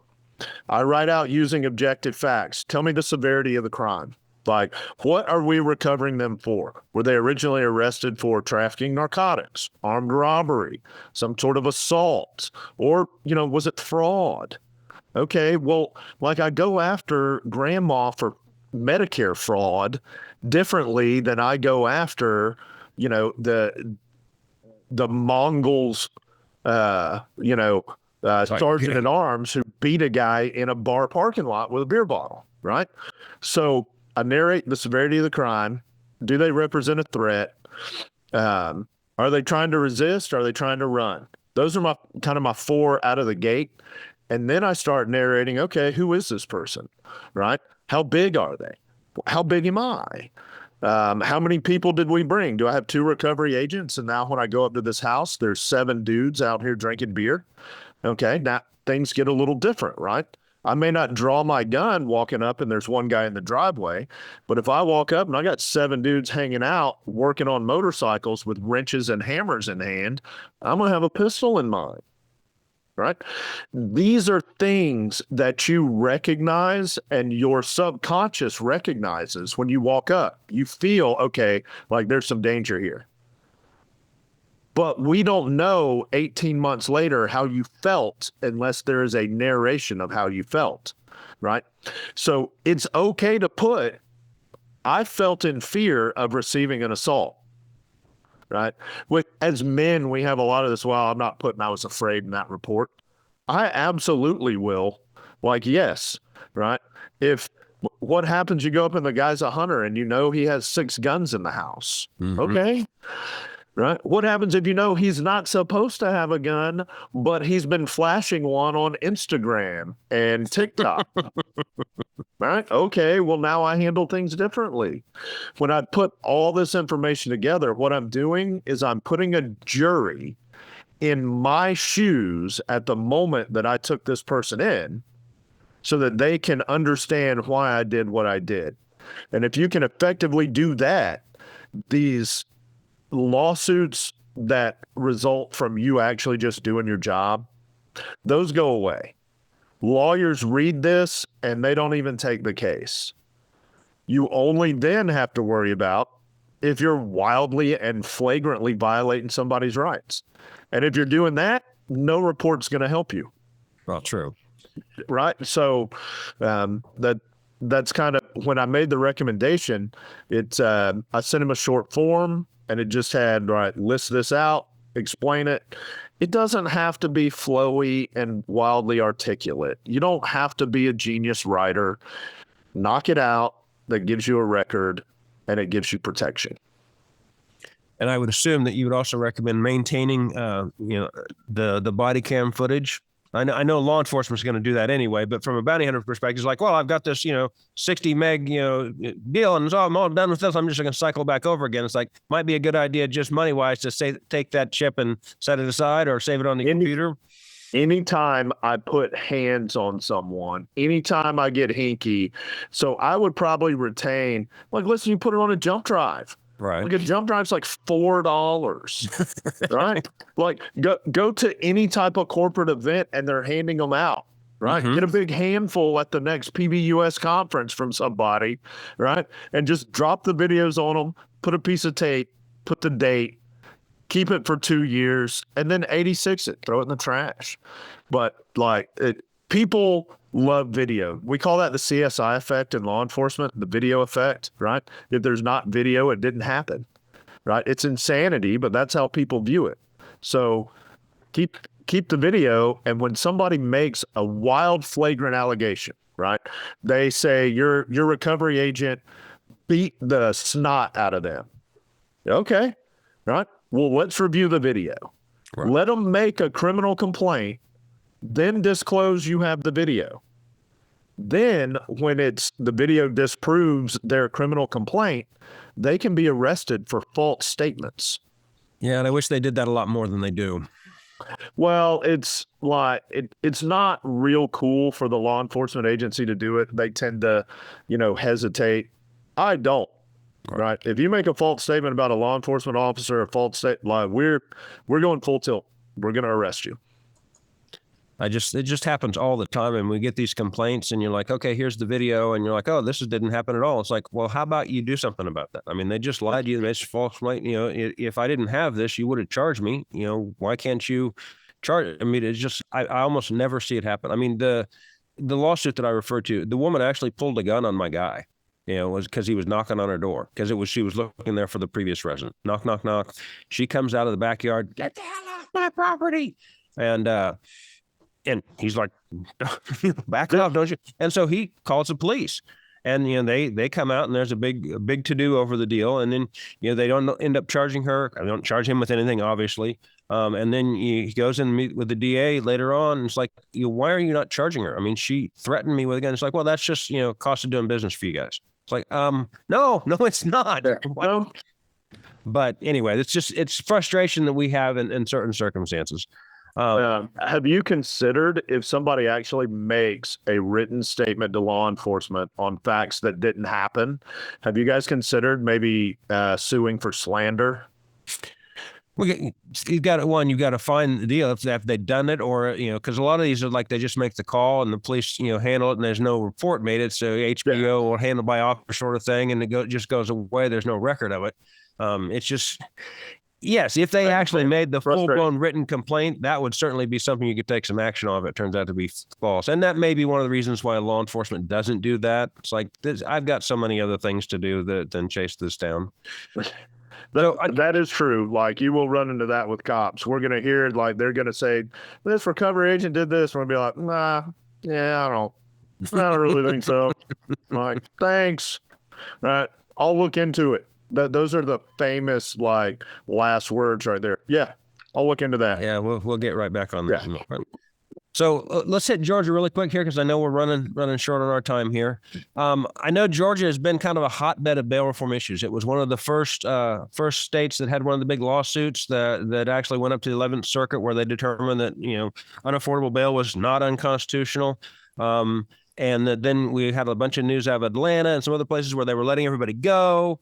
I write out using objective facts. Tell me the severity of the crime. Like, what are we recovering them for? Were they originally arrested for trafficking narcotics, armed robbery, some sort of assault, or, was it fraud? Okay, well, like I go after grandma for Medicare fraud differently than I go after, the Mongols, sergeant at arms who beat a guy in a bar parking lot with a beer bottle, right? So I narrate the severity of the crime. Do they represent a threat? Are they trying to resist? Are they trying to run? Those are my 4 out of the gate. And then I start narrating, okay, who is this person, right? How big are they? How big am I? How many people did we bring? Do I have 2 recovery agents? And now when I go up to this house, there's 7 dudes out here drinking beer. Okay, now things get a little different, right? I may not draw my gun walking up and there's one guy in the driveway, but if I walk up and I got 7 dudes hanging out working on motorcycles with wrenches and hammers in hand, I'm going to have a pistol in mind. Right? These are things that you recognize and your subconscious recognizes when you walk up. You feel, okay, like there's some danger here. But we don't know 18 months later how you felt unless there is a narration of how you felt, right? So it's okay to put, I felt in fear of receiving an assault. Right? As men, we have a lot of this. Well, I'm not putting I was afraid in that report. I absolutely will. Like, yes, right? What happens, you go up and the guy's a hunter and he has 6 guns in the house. Mm-hmm. Okay. Right? What happens if he's not supposed to have a gun, but he's been flashing one on Instagram and TikTok? Right? Okay, well, now I handle things differently. When I put all this information together, what I'm doing is I'm putting a jury in my shoes at the moment that I took this person in so that they can understand why I did what I did. And if you can effectively do that, these lawsuits that result from you actually just doing your job, those go away. Lawyers read this and they don't even take the case. You only then have to worry about if you're wildly and flagrantly violating somebody's rights. And if you're doing that, no report's going to help you. Well, true. Right. So that's kind of when I made the recommendation, I sent him a short form and it just had, list this out, explain it. It doesn't have to be flowy and wildly articulate. You don't have to be a genius writer. Knock it out. That gives you a record and it gives you protection. And I would assume that you would also recommend maintaining, the body cam footage. I know law enforcement is going to do that anyway, but from a bounty hunter perspective, it's like, well, I've got this, 60 meg, deal, and so I'm all done with this. I'm just going to cycle back over again. It's like, might be a good idea, just money wise, to take that chip and set it aside or save it on the computer. anytime I put hands on someone, anytime I get hinky, so I would probably retain, like, listen, you put it on a jump drive. Right. Like a jump drive's like $4, right? Like go to any type of corporate event and they're handing them out, right? Mhm. Get a big handful at the next PBUS conference from somebody, right? And just drop the videos on them, put a piece of tape, put the date, keep it for 2 years, and then 86 it, throw it in the trash. But like people love video. We call that the CSI effect in law enforcement, the video effect, right? If there's not video, it didn't happen, right? It's insanity, but that's how people view it. So keep the video. And when somebody makes a wild, flagrant allegation, right? They say your recovery agent beat the snot out of them. Okay, right? Well, let's review the video. Right. Let them make a criminal complaint, then disclose you have the video. Then when the video disproves their criminal complaint, they can be arrested for false statements. Yeah, and I wish they did that a lot more than they do. Well, it's like it's not real cool for the law enforcement agency to do it. They tend to, hesitate. I don't. Right. If you make a false statement about a law enforcement officer, a false statement, like we're going full tilt. We're going to arrest you. It just happens all the time. And we get these complaints and you're like, okay, here's the video. And you're like, oh, this didn't happen at all. It's like, well, how about you do something about that? I mean, they just lied to you. They made a false complaint. If I didn't have this, you would have charged me. Why can't you charge? I mean, it's just, I almost never see it happen. I mean, the lawsuit that I referred to, the woman actually pulled a gun on my guy. Was because he was knocking on her door because she was looking there for the previous resident. Knock, knock, knock. She comes out of the backyard. Get the hell off my property. And he's like, back off, don't you? And so he calls the police. And they come out and there's a big to do over the deal. And then they don't end up charging her. I don't charge him with anything, obviously. And then he goes and meet with the DA later on. And it's like, why are you not charging her? I mean, she threatened me with a gun. It's like, well, that's just cost of doing business for you guys. It's like, no, it's not. No. But anyway, it's frustration that we have in certain circumstances. Have you considered if somebody actually makes a written statement to law enforcement on facts that didn't happen? Have you guys considered maybe suing for slander? You've got to find the deal if they've done it, or because a lot of these are like they just make the call and the police handle it and there's no report made. It's a HBO or handled by officer sort of thing, and it just goes away. There's no record of it. It's just yes, if they actually made the full-blown written complaint, that would certainly be something you could take some action on if it turns out to be false. And that may be one of the reasons why law enforcement doesn't do that. It's like I've got so many other things to do than chase this down. That is true. Like you will run into that with cops. We're going to hear like they're going to say, this recovery agent did this. We're going to be like, nah, yeah, I don't really think so. Like, thanks. Right. I'll look into it. Those are the famous like last words right there. Yeah, I'll look into that. Yeah, we'll get right back on that. Yeah. So let's hit Georgia really quick here because I know we're running short on our time here. I know Georgia has been kind of a hotbed of bail reform issues. It was one of the first states that had one of the big lawsuits that actually went up to the 11th Circuit where they determined that unaffordable bail was not unconstitutional. And then we had a bunch of news out of Atlanta and some other places where they were letting everybody go.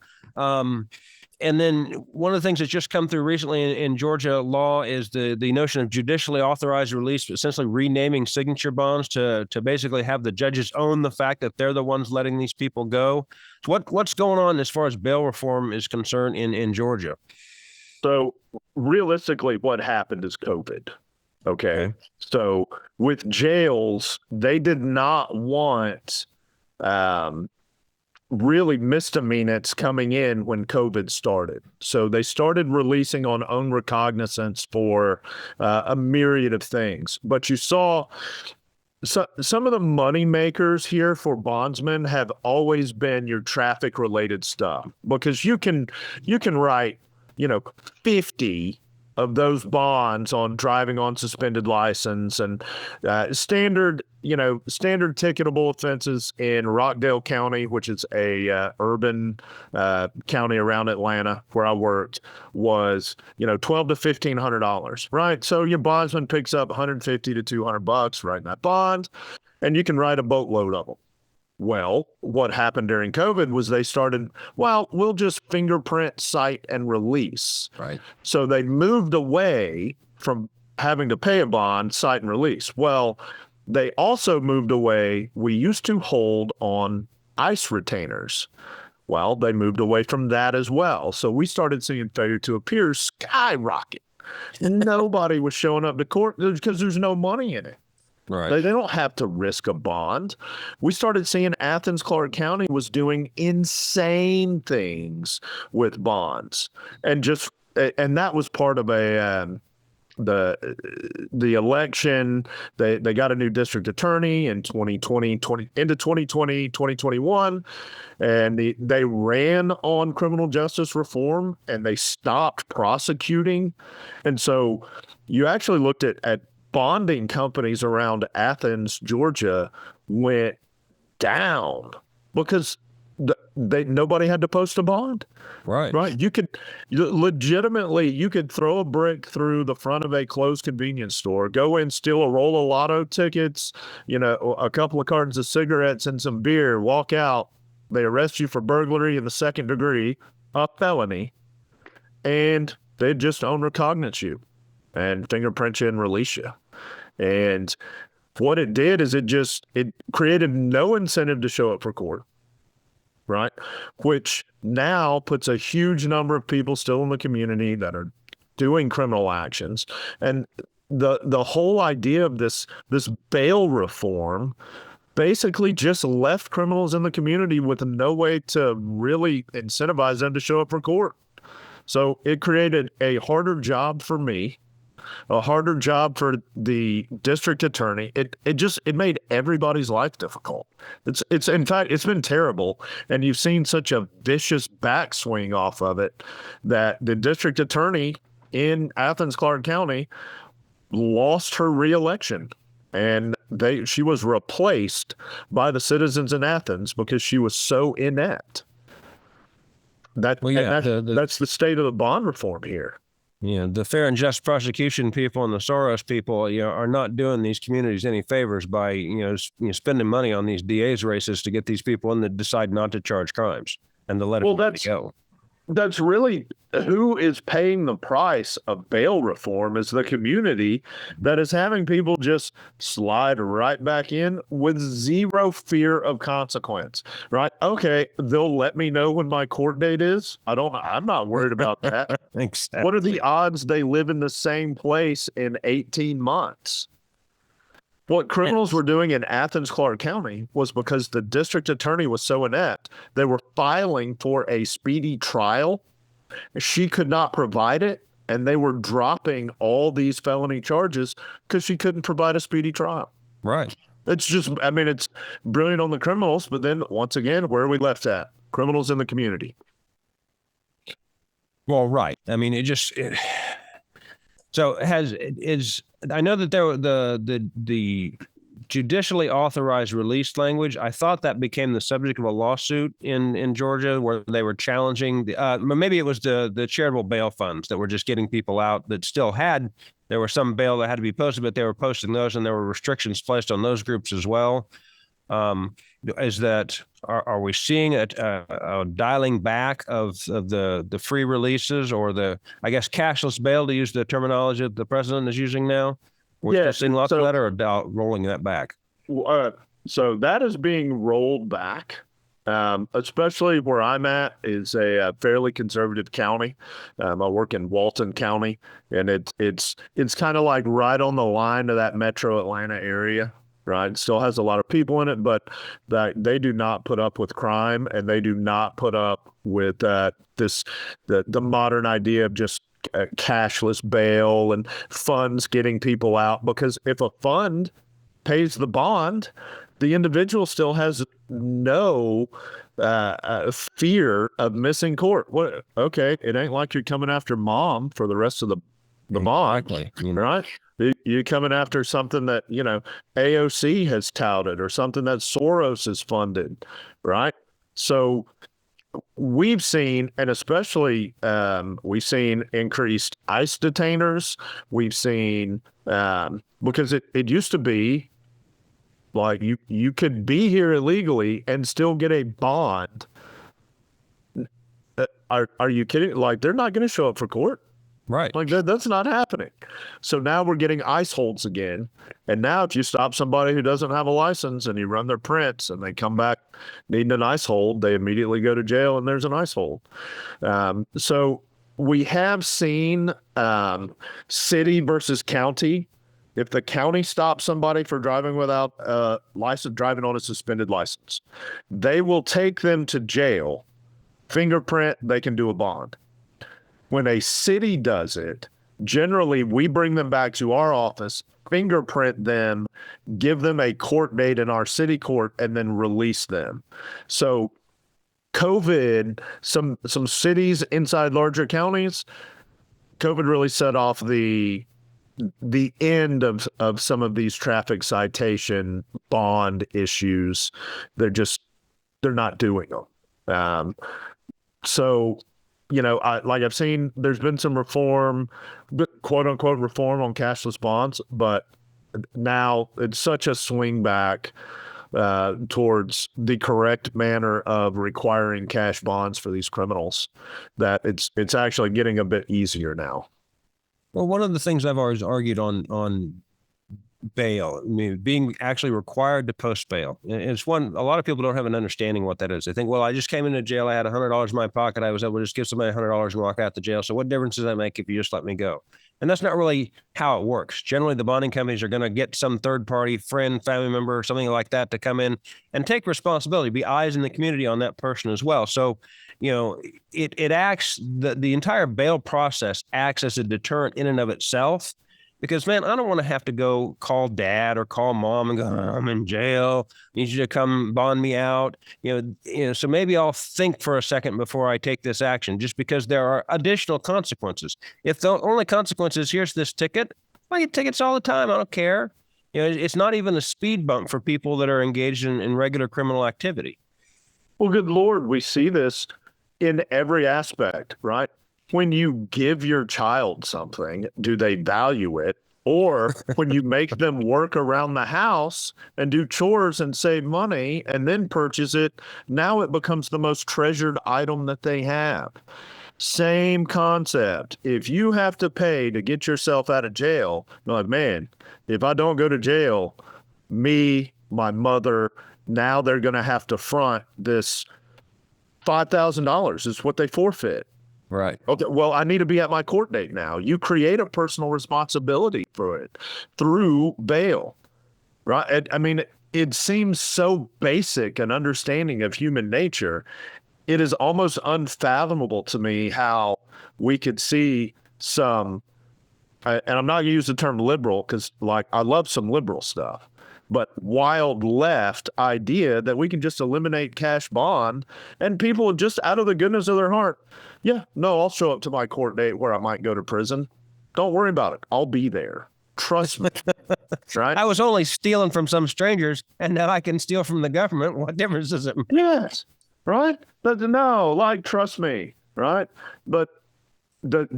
And then one of the things that's just come through recently in Georgia law is the notion of judicially authorized release, essentially renaming signature bonds to basically have the judges own the fact that they're the ones letting these people go. So what's going on as far as bail reform is concerned in Georgia? So realistically, what happened is COVID. Okay. So with jails, they did not want really misdemeanors coming in when COVID started. So they started releasing on own recognizance for a myriad of things. But you saw some of the money makers here for bondsmen have always been your traffic related stuff, because you can write, 50 of those bonds on driving on suspended license and standard standard ticketable offenses in Rockdale County, which is a urban county around Atlanta where I worked, was $1,200 to $1,500, right? So your bondsman picks up $150 to $200 writing that bond, and you can write a boatload of them. Well, what happened during COVID was they started, we'll just fingerprint, cite, and release. Right. So they moved away from having to pay a bond, cite, and release. Well, they also moved away. We used to hold on ICE retainers. Well, they moved away from that as well. So we started seeing failure to appear skyrocket. And nobody was showing up to court because there's no money in it. Right. They don't have to risk a bond. We started seeing Athens, Clarke County was doing insane things with bonds. And that was part of the election. They got a new district attorney in 2020, 2021, and they ran on criminal justice reform and they stopped prosecuting. And so you actually looked at bonding companies around Athens, Georgia went down because nobody had to post a bond. Right. You could throw a brick through the front of a closed convenience store, go in, steal a roll of lotto tickets, a couple of cartons of cigarettes and some beer, walk out. They arrest you for burglary in the second degree, a felony, and they just own recognizance you and fingerprint you and release you. And what it did is it created no incentive to show up for court. Right. Which now puts a huge number of people still in the community that are doing criminal actions. And the whole idea of this bail reform basically just left criminals in the community with no way to really incentivize them to show up for court. So it created a harder job for me, a harder job for the district attorney. It made everybody's life difficult. It's in fact, it's been terrible. And you've seen such a vicious backswing off of it that the district attorney in Athens, Clarke County lost her reelection. And she was replaced by the citizens in Athens because she was so inept. That's the state of the bond reform here. The fair and just prosecution people and the Soros people, are not doing these communities any favors by, spending money on these DA's races to get these people in that decide not to charge crimes and to let it go. That's really who is paying the price of bail reform is the community that is having people just slide right back in with zero fear of consequence, right? Okay, they'll let me know when my court date is. I'm not worried about that. Exactly. What are the odds they live in the same place in 18 months? What criminals were doing in Athens, Clarke County was because the district attorney was so inept, they were filing for a speedy trial. She could not provide it, and they were dropping all these felony charges because she couldn't provide a speedy trial. Right. It's brilliant on the criminals, but then once again, where are we left at? Criminals in the community. Well, right. I know that the judicially authorized release language, I thought that became the subject of a lawsuit in Georgia where they were challenging maybe it was the charitable bail funds that were just getting people out that still there was some bail that had to be posted, but they were posting those and there were restrictions placed on those groups as well. Are we seeing a dialing back of the free releases or I guess cashless bail, to use the terminology that the president is using now? We're still seeing lots of that, or rolling that back? So that is being rolled back, especially where I'm at is a fairly conservative county. I work in Walton County, and it's kind of like right on the line of that metro Atlanta area. Right. It still has a lot of people in it, but they do not put up with crime, and they do not put up with the modern idea of just cashless bail and funds getting people out. Because if a fund pays the bond, the individual still has no fear of missing court. Okay, it ain't like you're coming after mom for the rest of the the bond, Exactly. right? You're coming after something that, AOC has touted or something that Soros has funded, right? So we've seen, and especially we've seen increased ICE detainers. We've seen, because it used to be like you could be here illegally and still get a bond. Are you kidding? Like, they're not going to show up for court. Right. Like that's not happening. So now we're getting ICE holds again. And now if you stop somebody who doesn't have a license and you run their prints and they come back needing an ICE hold, they immediately go to jail and there's an ICE hold. So we have seen city versus county. If the county stops somebody for driving without a license, driving on a suspended license, they will take them to jail, fingerprint, they can do a bond. When a city does it, generally we bring them back to our office, fingerprint them, give them a court date in our city court, and then release them. So COVID, some cities inside larger counties, COVID really set off the end of some of these traffic citation bond issues. They're not doing them. So, I've seen there's been some reform, quote unquote reform on cashless bonds, but now it's such a swing back towards the correct manner of requiring cash bonds for these criminals that it's actually getting a bit easier now. Well, one of the things I've always argued on bail, I mean, being actually required to post bail, it's one, a lot of people don't have an understanding what that is. They think, well, I just came into jail, I had $100 in my pocket, I was able to just give somebody $100 and walk out the jail. So what difference does that make if you just let me go? And that's not really how it works. Generally, the bonding companies are going to get some third party friend, family member, or something like that to come in and take responsibility, be eyes in the community on that person as well. So, it acts, the entire bail process acts as a deterrent in and of itself. Because, man, I don't want to have to go call dad or call mom and go, I'm in jail. I need you to come bond me out. So maybe I'll think for a second before I take this action, just because there are additional consequences. If the only consequence is here's this ticket, I get tickets all the time. I don't care. It's not even a speed bump for people that are engaged in regular criminal activity. Well, good Lord, we see this in every aspect, right? When you give your child something, do they value it? Or when you make them work around the house and do chores and save money and then purchase it, now it becomes the most treasured item that they have. Same concept. If you have to pay to get yourself out of jail, you're like, man, if I don't go to jail, me, my mother, now they're going to have to front this $5,000 is what they forfeit. Right. Okay. Well, I need to be at my court date now. You create a personal responsibility for it through bail, right? I mean, it seems so basic an understanding of human nature. It is almost unfathomable to me how we could see some, and I'm not going to use the term liberal because, I love some liberal stuff, but wild left idea that we can just eliminate cash bond and people just out of the goodness of their heart. Yeah, no, I'll show up to my court date where I might go to prison. Don't worry about it. I'll be there. Trust me. Right? I was only stealing from some strangers, and now I can steal from the government. What difference does it make? Yes. Right? No, trust me. Right? But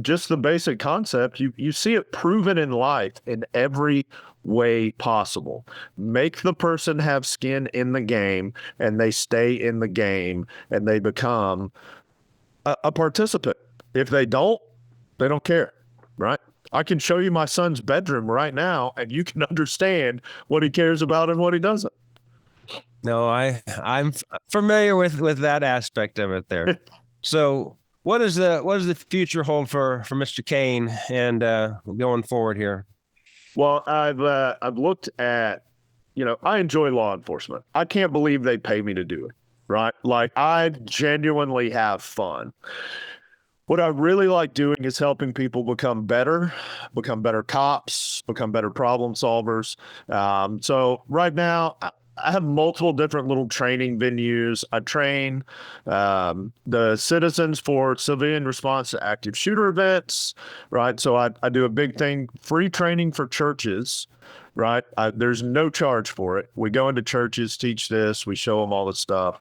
just the basic concept, you see it proven in life in every way possible. Make the person have skin in the game, and they stay in the game, and they become a participant. If they don't care, right? I can show you my son's bedroom right now, and you can understand what he cares about and what he doesn't. No, I'm familiar with that aspect of it there. So what does the future hold for Mr. Kain and going forward here? Well, I've looked at, I enjoy law enforcement. I can't believe they pay me to do it, right? I genuinely have fun. What I really like doing is helping people become better cops, become better problem solvers. So right now, I have multiple different little training venues. I train the citizens for civilian response to active shooter events, right? So I do a big thing, free training for churches, right? There's no charge for it. We go into churches, teach this, we show them all the stuff.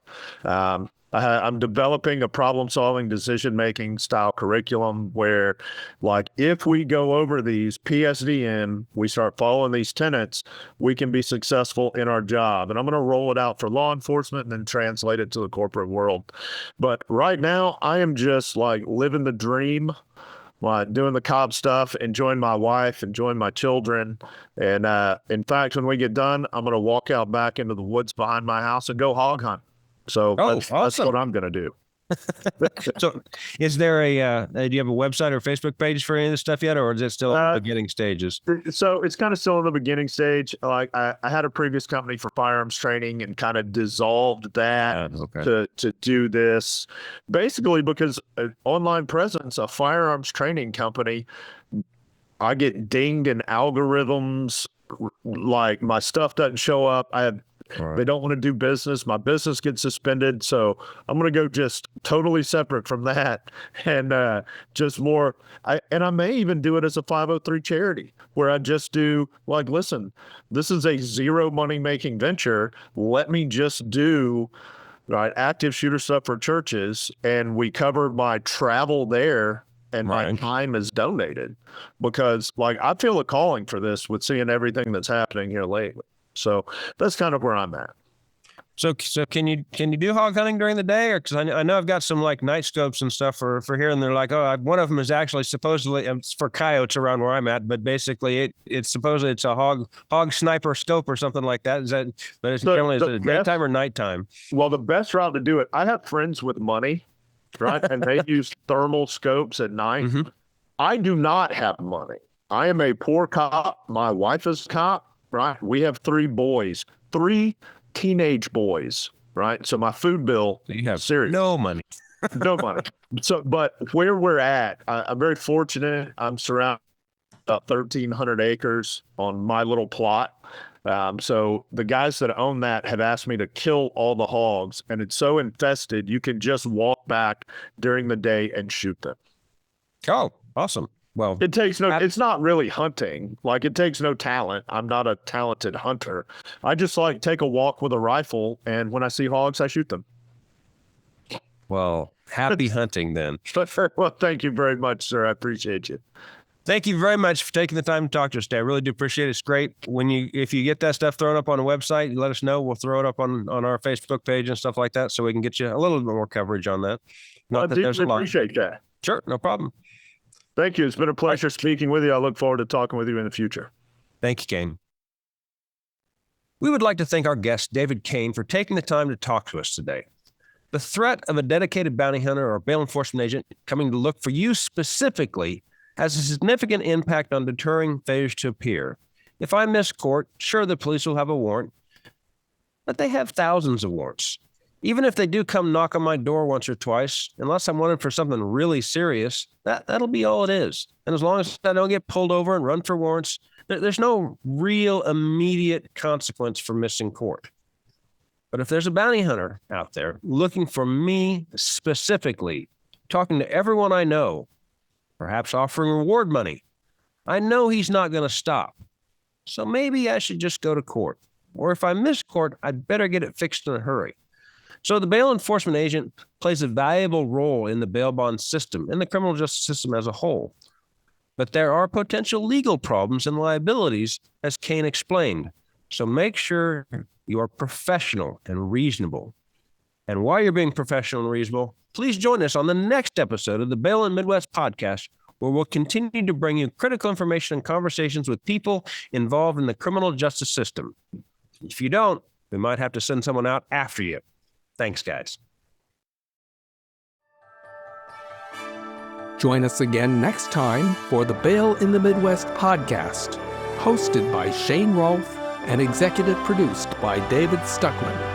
I'm developing a problem-solving, decision-making style curriculum where, like, if we go over these PSDN, we start following these tenets, we can be successful in our job. And I'm going to roll it out for law enforcement and then translate it to the corporate world. But right now, I am just, like, living the dream, like doing the cop stuff, enjoying my wife, enjoying my children. And in fact, when we get done, I'm going to walk out back into the woods behind my house and go hog hunt. So that's what I'm going to do. So is there do you have a website or Facebook page for any of this stuff yet, or is it still in the beginning stages? So it's kind of still in the beginning stage. Like I had a previous company for firearms training and kind of dissolved that to do this, basically because an online presence, a firearms training company, I get dinged in algorithms, like my stuff doesn't show up. They don't want to do business. My business gets suspended. So I'm going to go just totally separate from that and just more. I may even do it as a 503 charity where I just do like, listen, this is a zero money making venture. Let me just do active shooter stuff for churches. And we cover my travel there and my time is donated because like I feel a calling for this with seeing everything that's happening here lately. So that's kind of where I'm at. So can you do hog hunting during the day, or because I know I've got some like night scopes and stuff for here, and they're like, one of them is actually supposedly it's for coyotes around where I'm at, but basically it's supposedly it's a hog sniper scope or something like that. Is that? But it's generally is it daytime or nighttime? Well, the best route to do it. I have friends with money, right, and they use thermal scopes at night. Mm-hmm. I do not have money. I am a poor cop. My wife is a cop. Right. We have 3 boys, 3 teenage boys. Right. So my food bill, you have serious. No money. No money. So, but where we're at, I'm very fortunate. I'm surrounded about 1,300 acres on my little plot. So the guys that own that have asked me to kill all the hogs, and it's so infested, you can just walk back during the day and shoot them. Oh, awesome. Well, it takes it's not really hunting. Like it takes no talent. I'm not a talented hunter. I just like take a walk with a rifle. And when I see hogs, I shoot them. Well, happy hunting then. Well, thank you very much, sir. I appreciate you. Thank you very much for taking the time to talk to us today. I really do appreciate it. It's great. If you get that stuff thrown up on a website, you let us know. We'll throw it up on our Facebook page and stuff like that so we can get you a little bit more coverage on that. I deeply appreciate that. Sure, no problem. Thank you. It's been a pleasure speaking with you. I look forward to talking with you in the future. Thank you, Kain. We would like to thank our guest, David Kain, for taking the time to talk to us today. The threat of a dedicated bounty hunter or bail enforcement agent coming to look for you specifically has a significant impact on deterring failures to appear. If I miss court, sure, the police will have a warrant, but they have thousands of warrants. Even if they do come knock on my door once or twice, unless I'm wanted for something really serious, that'll be all it is. And as long as I don't get pulled over and run for warrants, there's no real immediate consequence for missing court. But if there's a bounty hunter out there looking for me specifically, talking to everyone I know, perhaps offering reward money, I know he's not going to stop. So maybe I should just go to court. Or if I miss court, I'd better get it fixed in a hurry. So the bail enforcement agent plays a valuable role in the bail bond system and the criminal justice system as a whole. But there are potential legal problems and liabilities, as Kain explained. So make sure you are professional and reasonable. And while you're being professional and reasonable, please join us on the next episode of the Bail in Midwest podcast, where we'll continue to bring you critical information and conversations with people involved in the criminal justice system. If you don't, we might have to send someone out after you. Thanks, guys. Join us again next time for the Bail in the Midwest podcast, hosted by Shane Rolf and executive produced by David Stuckman.